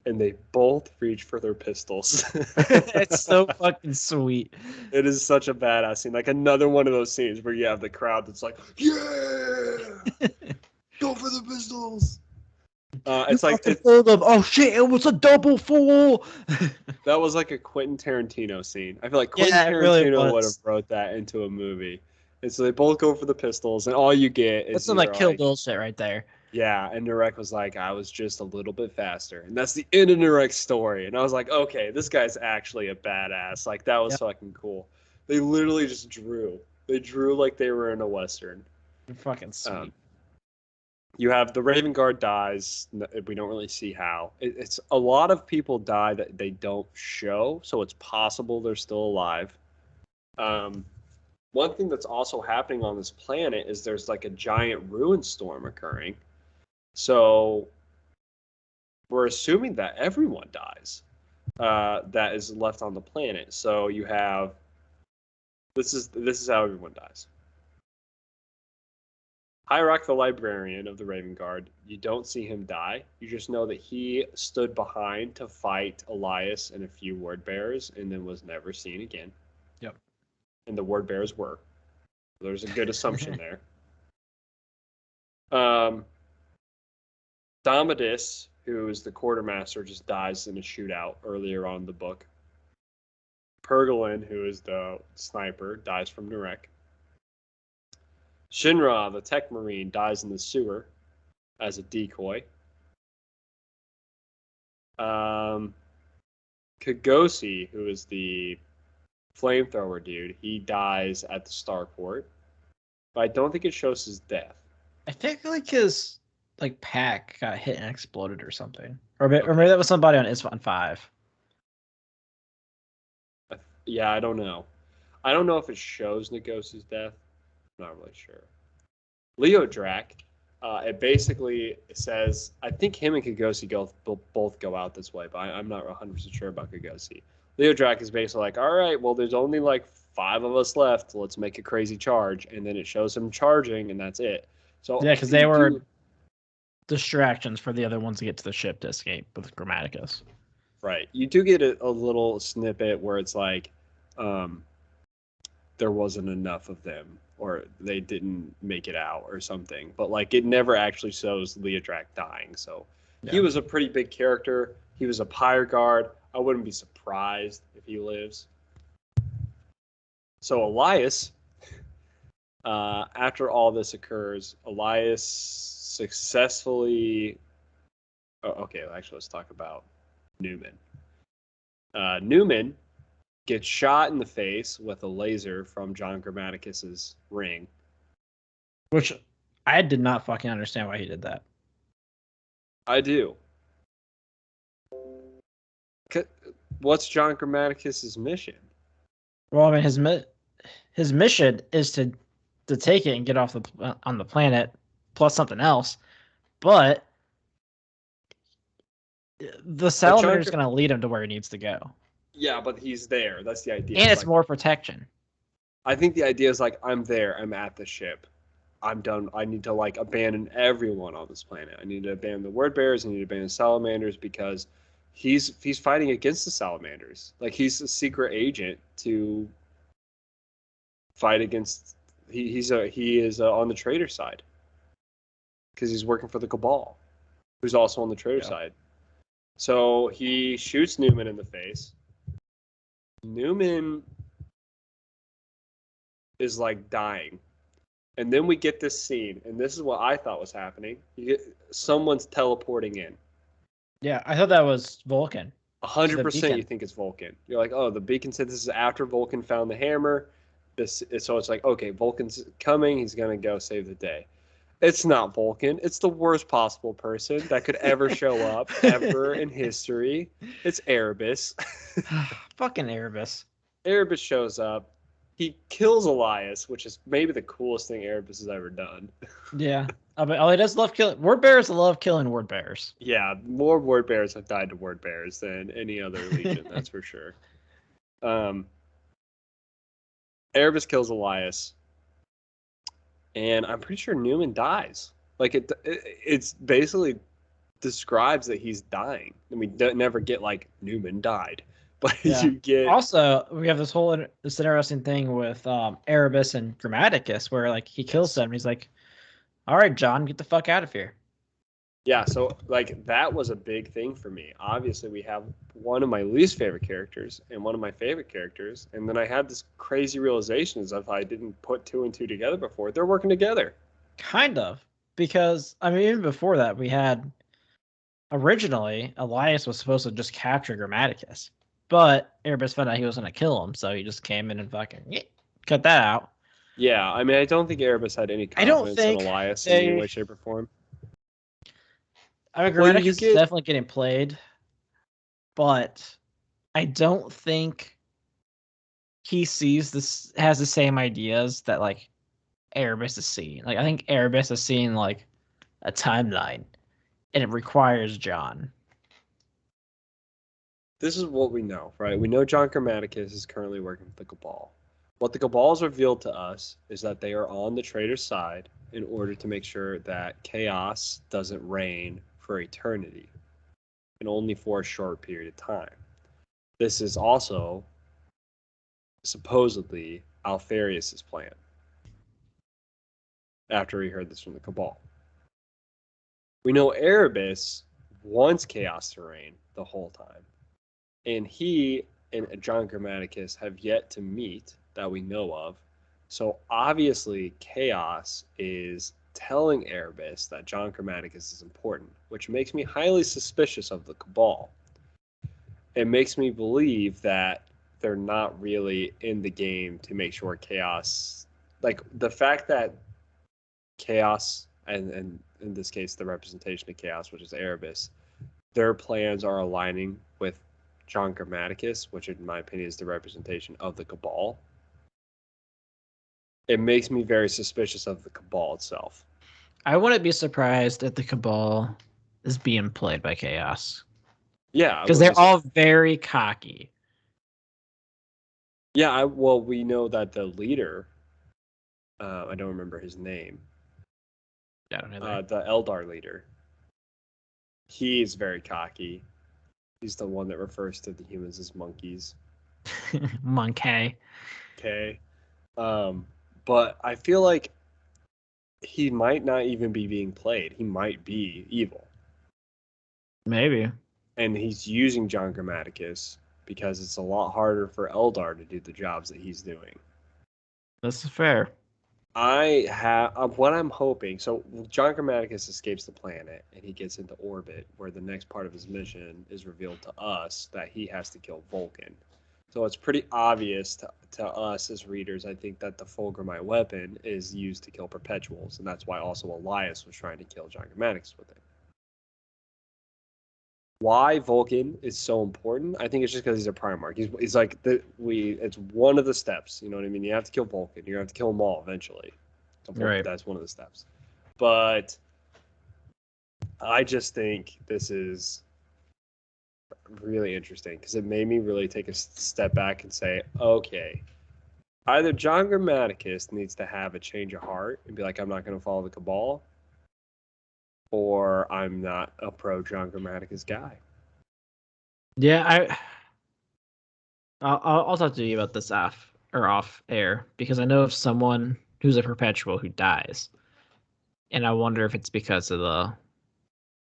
And they both reach for their pistols. It's so fucking sweet. It is such a badass scene. Like another one of those scenes where you have the crowd that's like, yeah! Go for the pistols! It's like oh shit! It was a double full. That was like a Quentin Tarantino scene. I feel like Quentin Tarantino would have wrote that into a movie. And so they both go for the pistols, and all you get is that's some like Kill Bill shit right there. Yeah, and Narek was like, I was just a little bit faster, and that's the end of Narek's story. And I was like, okay, this guy's actually a badass. Like that was fucking cool. They literally just drew. They drew like they were in a western. Fucking sweet. You have the Raven Guard dies. We don't really see how. It's a lot of people die that they don't show, so it's possible they're still alive. One thing that's also happening on this planet is there's like a giant ruin storm occurring. So we're assuming that everyone dies that is left on the planet. So you have this is how everyone dies. Hierarch, the librarian of the Raven Guard, you don't see him die. You just know that he stood behind to fight Elias and a few word bearers and then was never seen again. Yep. And the word bearers were. There's a good assumption there. Domitus, who is the quartermaster, just dies in a shootout earlier on in the book. Pergolin, who is the sniper, dies from Narek. Shinra, the tech marine, dies in the sewer as a decoy. Kagosi, who is the flamethrower dude, he dies at the starport. But I don't think it shows his death. I think like his pack got hit and exploded or something. Or maybe that was somebody on Isfan 5. Yeah, I don't know. I don't know if it shows Nagosi's death. Not really sure. Leo Drac. It basically says, I think him and Kagosi both go out this way, but I'm not 100% sure about Kagosi. Leo Drac is basically like, all right, well, there's only like 5 of us left. Let's make a crazy charge. And then it shows him charging, and that's it. So Yeah, because they were distractions for the other ones to get to the ship to escape with Grammaticus. Right. You do get a little snippet where it's like there wasn't enough of them, or they didn't make it out or something. But like it never actually shows Leodrak dying. So he was a pretty big character. He was a pyre guard. I wouldn't be surprised if he lives. So Elias, after all this occurs, Elias successfully. Oh, okay, actually, let's talk about Newman. Newman gets shot in the face with a laser from John Grammaticus's ring. Which I did not fucking understand why he did that. I do. What's John Grammaticus's mission? Well, I mean, his mission is to take it and get off on the planet, plus something else. But the salamander is going to lead him to where he needs to go. Yeah, but he's there. That's the idea. And it's like, more protection. I think the idea is like, I'm there. I'm at the ship. I'm done. I need to like abandon everyone on this planet. I need to abandon the word bearers. I need to abandon salamanders because he's fighting against the salamanders. Like he's a secret agent to fight against. He is on the traitor side because he's working for the Cabal, who's also on the traitor side. So he shoots Newman in the face. Newman is like dying. And then we get this scene, and this is what I thought was happening. Someone's teleporting in. Yeah, I thought that was Vulcan. 100% you think it's Vulcan. You're like, oh, the beacon said this is after Vulcan found the hammer. So it's like, okay, Vulcan's coming. He's going to go save the day. It's not Vulcan. It's the worst possible person that could ever show up ever in history. It's Erebus. Fucking Erebus. Erebus shows up. He kills Elias, which is maybe the coolest thing Erebus has ever done. Yeah. I mean, he does love killing. Word bearers love killing word bearers. Yeah, more word bearers have died to word bearers than any other legion, that's for sure. Erebus kills Elias. And I'm pretty sure Newman dies. Like it's basically describes that he's dying. And we never get like Newman died. But you get also we have this interesting thing with Erebus and Grammaticus where like he kills them and he's like, all right, John, get the fuck out of here. Yeah, so like that was a big thing for me. Obviously we have one of my least favorite characters and one of my favorite characters, and then I had this crazy realization as if I didn't put 2 and 2 together before. They're working together. Kind of. Because I mean even before that we had originally Elias was supposed to just capture Grammaticus. But Erebus found out he was going to kill him, so he just came in and fucking cut that out. Yeah, I mean, I don't think Erebus had any confidence in Elias in any way, shape, or form. I mean, Grammaticus is definitely getting played, but I don't think he has the same ideas that, like, Erebus is seeing. Like, I think Erebus is seeing, like, a timeline, and it requires John. This is what we know, right? We know John Grammaticus is currently working with the Cabal. What the Cabal has revealed to us is that they are on the traitor's side in order to make sure that chaos doesn't reign for eternity and only for a short period of time. This is also supposedly Alfarius's plan after he heard this from the Cabal. We know Erebus wants chaos to reign the whole time. And he and John Grammaticus have yet to meet that we know of. So obviously Chaos is telling Erebus that John Grammaticus is important, which makes me highly suspicious of the Cabal. It makes me believe that they're not really in the game to make sure Chaos, like the fact that Chaos, and in this case the representation of Chaos, which is Erebus, their plans are aligning with John Grammaticus, which in my opinion is the representation of the Cabal. it makes me very suspicious of the Cabal itself. I wouldn't be surprised if the Cabal is being played by Chaos. Yeah, Because they're all very cocky. Yeah, well, we know that the leader, I don't remember his name. I don't know. The Eldar leader. He's very cocky. He's the one that refers to the humans as monkeys. Monkey. Okay. But I feel like he might not even be being played. He might be evil. Maybe. And he's using John Grammaticus because it's a lot harder for Eldar to do the jobs that he's doing. This is fair. I have what I'm hoping. So John Grammaticus escapes the planet and he gets into orbit, where the next part of his mission is revealed to us that he has to kill Vulcan. So it's pretty obvious to us as readers, I think, that the Fulgramite weapon is used to kill Perpetuals, and that's why also Elias was trying to kill John Grammaticus with it. Why Vulcan is so important, I think it's just because he's a Primarch. He's like it's one of the steps. You know what I mean? You have to kill Vulcan. You have to kill them all eventually. So Right. That's one of the steps. But I just think this is really interesting because it made me really take a step back and say, okay, either John Grammaticus needs to have a change of heart and be like, I'm not going to follow the Cabal, or I'm not a pro John Grammaticus guy. Yeah, I'll talk to you about this off air, because I know of someone who's a Perpetual who dies, and I wonder if it's because of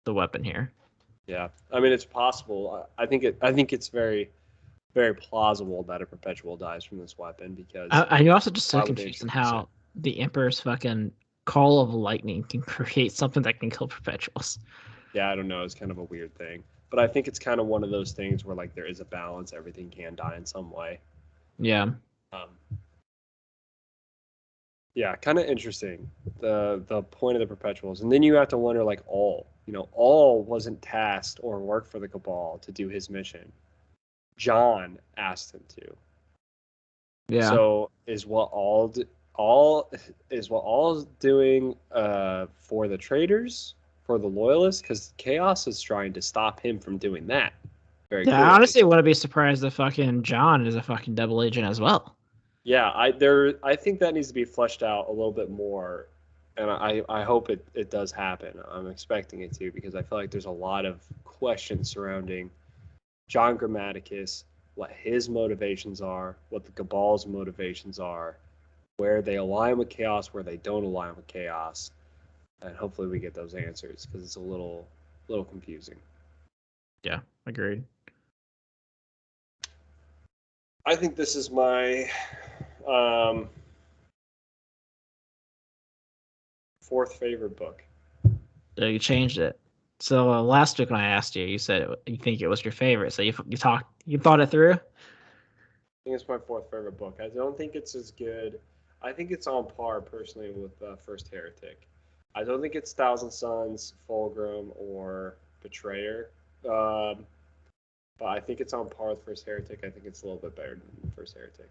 the weapon here. Yeah, I mean, it's possible. I think it's very, very plausible that a Perpetual dies from this weapon because I'm also just so confused in how the Emperor's fucking call of lightning can create something that can kill Perpetuals. Yeah, I don't know. It's kind of a weird thing, but I think it's kind of one of those things where like there is a balance. Everything can die in some way. Yeah. Yeah, kind of interesting. The point of the Perpetuals, and then you have to wonder like all wasn't tasked or worked for the Cabal to do his mission. John asked him to. Yeah. So is what all is doing for the traitors, for the loyalists, because Chaos is trying to stop him from doing that. Very clearly. I honestly wouldn't be surprised if fucking John is a fucking double agent as well. Yeah, I think that needs to be fleshed out a little bit more, and I hope it does happen. I'm expecting it to, because I feel like there's a lot of questions surrounding John Grammaticus, what his motivations are, what the Cabal's motivations are, where they align with Chaos, where they don't align with Chaos, and hopefully we get those answers, because it's a little confusing. Yeah, agreed. I think this is my fourth favorite book. So you changed it. So last week when I asked you, you said you think it was your favorite. So you thought it through. I think it's my fourth favorite book. I don't think it's as good. I think it's on par personally with First Heretic. I don't think it's Thousand Sons, Fulgrim, or Betrayer. But I think it's on par with First Heretic. I think it's a little bit better than First Heretic.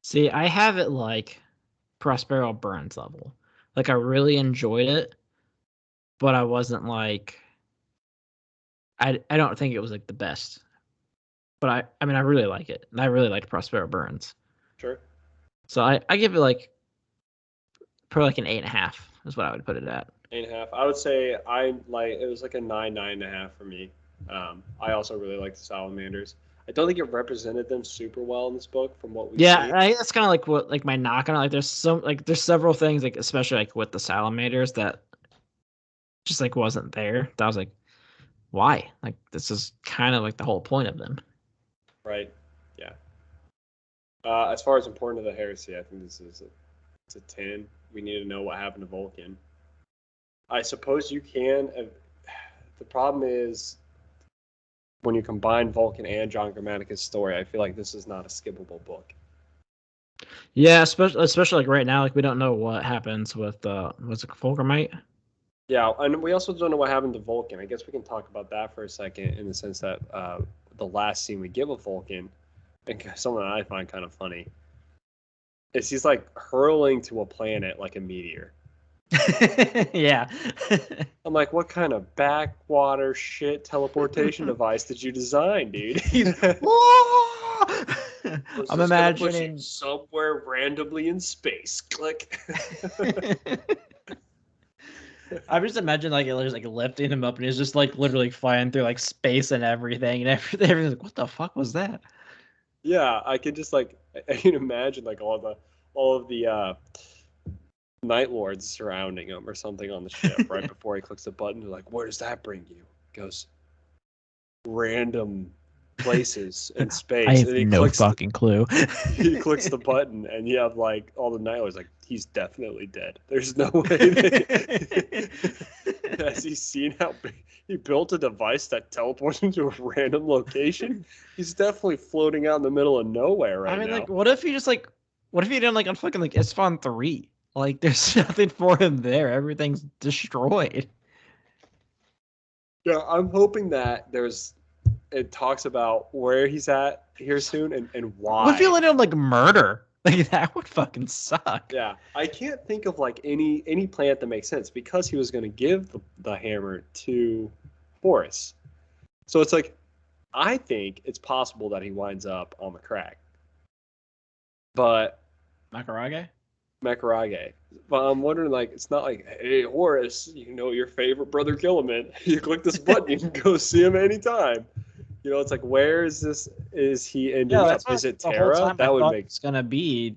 See, I have it like Prospero Burns level. Like I really enjoyed it, but I wasn't like I don't think it was like the best. But I mean I really like it. And I really liked Prospero Burns. Sure. So I give it like probably like an 8.5 is what I would put it at. 8.5. I would say it was like a 9.5 for me. I also really like the salamanders. I don't think it represented them super well in this book from what we see. That's kind of like what like my knock on it. Like there's several things like especially like with the salamanders that just like wasn't there. That I was like, why? Like this is kind of like the whole point of them. Right. Yeah. As far as important to the heresy, I think it's a 10. We need to know what happened to Vulcan. I suppose you can. The problem is when you combine Vulcan and John Grammaticus' story, I feel like this is not a skippable book. Yeah, especially like right now, like we don't know what happens with what's it, Fulgrimite? Yeah, and we also don't know what happened to Vulcan. I guess we can talk about that for a second, in the sense that the last scene we get with Vulcan, and something that I find kind of funny. is he's like hurling to a planet like a meteor. Yeah. I'm like, what kind of backwater shit teleportation device did you design, dude? He's I'm imagining somewhere randomly in space. Click. I'm just imagining like there's like lifting him up and he's just like literally flying through like space and everything everything's like, what the fuck was that? Yeah, I can just like I can imagine like all of the Night Lords surrounding him or something on the ship right before he clicks the button. They're like, where does that bring you? He goes, random places in space. I have and he no clicks fucking clue. He clicks the button and you have like all the Night Lords like, he's definitely dead. There's no way that has he seen how big he built a device that teleports him to a random location? He's definitely floating out in the middle of nowhere right now. Like, what if he did like on fucking like Isfon 3? Like, there's nothing for him there. Everything's destroyed. Yeah, I'm hoping that it talks about where he's at here soon and why. What if you let him like murder? Like, that would fucking suck. Yeah, I can't think of like any planet that makes sense because he was going to give the hammer to Horus. So it's like, I think it's possible that he winds up on the crack. But Makarage? But I'm wondering, like, it's not like, hey, Horus, you know your favorite brother Gilliman. You click this button, you can go see him anytime. You know, it's like, where is this? Is he ending up? Is it Terra? That would make it's gonna be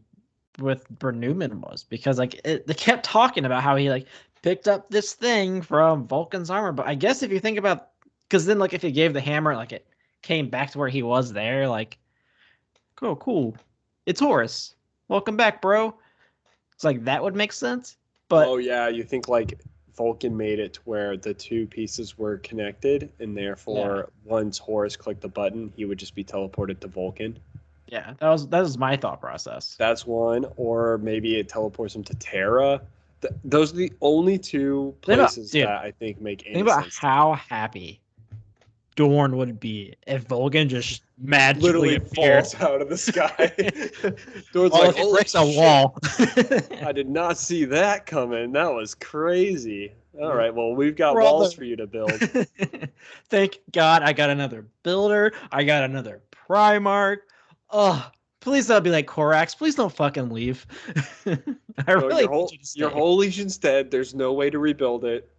with Newman was because like they kept talking about how he like picked up this thing from Vulcan's armor. But I guess if you think about, because then like if he gave the hammer, like it came back to where he was there, like, cool, it's Horus. Welcome back, bro. It's like that would make sense. But oh yeah, you think like Vulcan made it to where the two pieces were connected, and therefore once Horus clicked the button, he would just be teleported to Vulcan. Yeah, that was my thought process. That's one, or maybe it teleports him to Terra. Those are the only two places that I think make any sense. Think about how happy Dorn would be if Vulcan just magically literally falls out of the sky. Dorn's like, it breaks a wall. I did not see that coming. That was crazy. All right, well, we've got walls for you to build. Thank God I got another builder. I got another Primarch. Oh, please don't be like Korax. Please don't fucking leave. Your whole legion's dead. There's no way to rebuild it.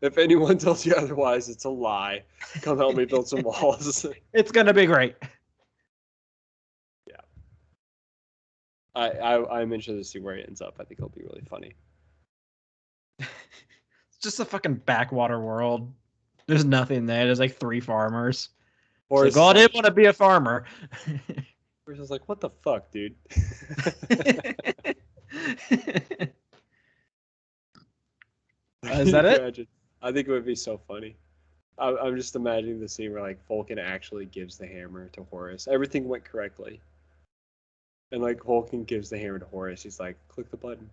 If anyone tells you otherwise, it's a lie. Come help me build some walls. It's gonna be great. Yeah. I'm interested to see where he ends up. I think it'll be really funny. It's just a fucking backwater world. There's nothing there. There's like 3 farmers. Or like, I didn't want to be a farmer. Horus is like, what the fuck, dude? Is that it? I think it would be so funny. I'm just imagining the scene where like Vulcan actually gives the hammer to Horus. Everything went correctly. And like Vulcan gives the hammer to Horus. He's like, click the button.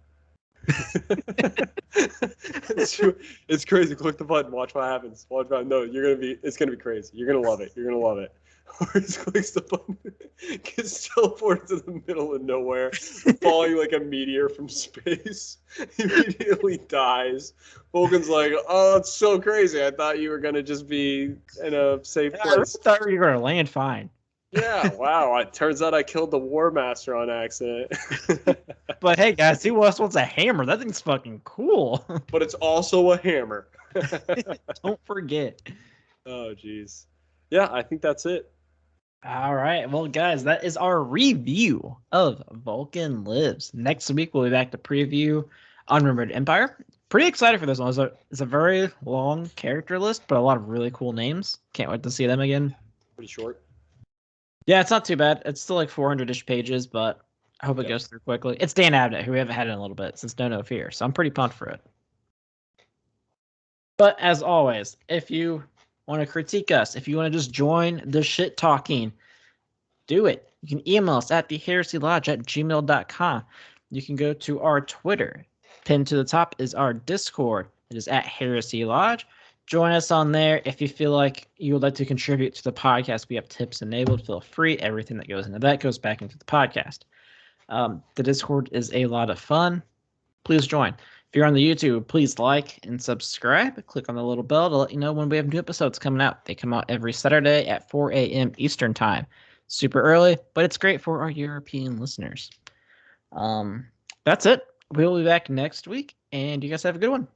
It's crazy. Click the button. Watch what happens. No, it's gonna be crazy. You're gonna love it. Horus clicks the button, gets teleported to the middle of nowhere, falling like a meteor from space. Immediately dies. Vulcan's like, oh, it's so crazy. I thought you were gonna just be in a safe place. I thought you were gonna land fine. Yeah, wow. It turns out I killed the War Master on accident. But hey, guys, who else wants a hammer? That thing's fucking cool. But it's also a hammer. Don't forget. Oh, jeez. Yeah, I think that's it. All right. Well, guys, that is our review of Vulcan Lives. Next week, we'll be back to preview Unremembered Empire. Pretty excited for this one. It's a very long character list, but a lot of really cool names. Can't wait to see them again. Pretty short. Yeah, it's not too bad. It's still like 400-ish pages, but I hope it goes through quickly. It's Dan Abnett, who we haven't had in a little bit since No Fear, so I'm pretty pumped for it. But as always, if you want to critique us, if you want to just join the shit talking, do it. You can email us at theheresylodge@gmail.com. You can go to our Twitter. Pinned to the top is our Discord. It is at Heresy Lodge. Join us on there. If you feel like you would like to contribute to the podcast, we have tips enabled. Feel free. Everything that goes into that goes back into the podcast. The Discord is a lot of fun. Please join. If you're on the YouTube, please like and subscribe. Click on the little bell to let you know when we have new episodes coming out. They come out every Saturday at 4 a.m. Eastern Time. Super early, but it's great for our European listeners. That's it. We'll be back next week, and you guys have a good one.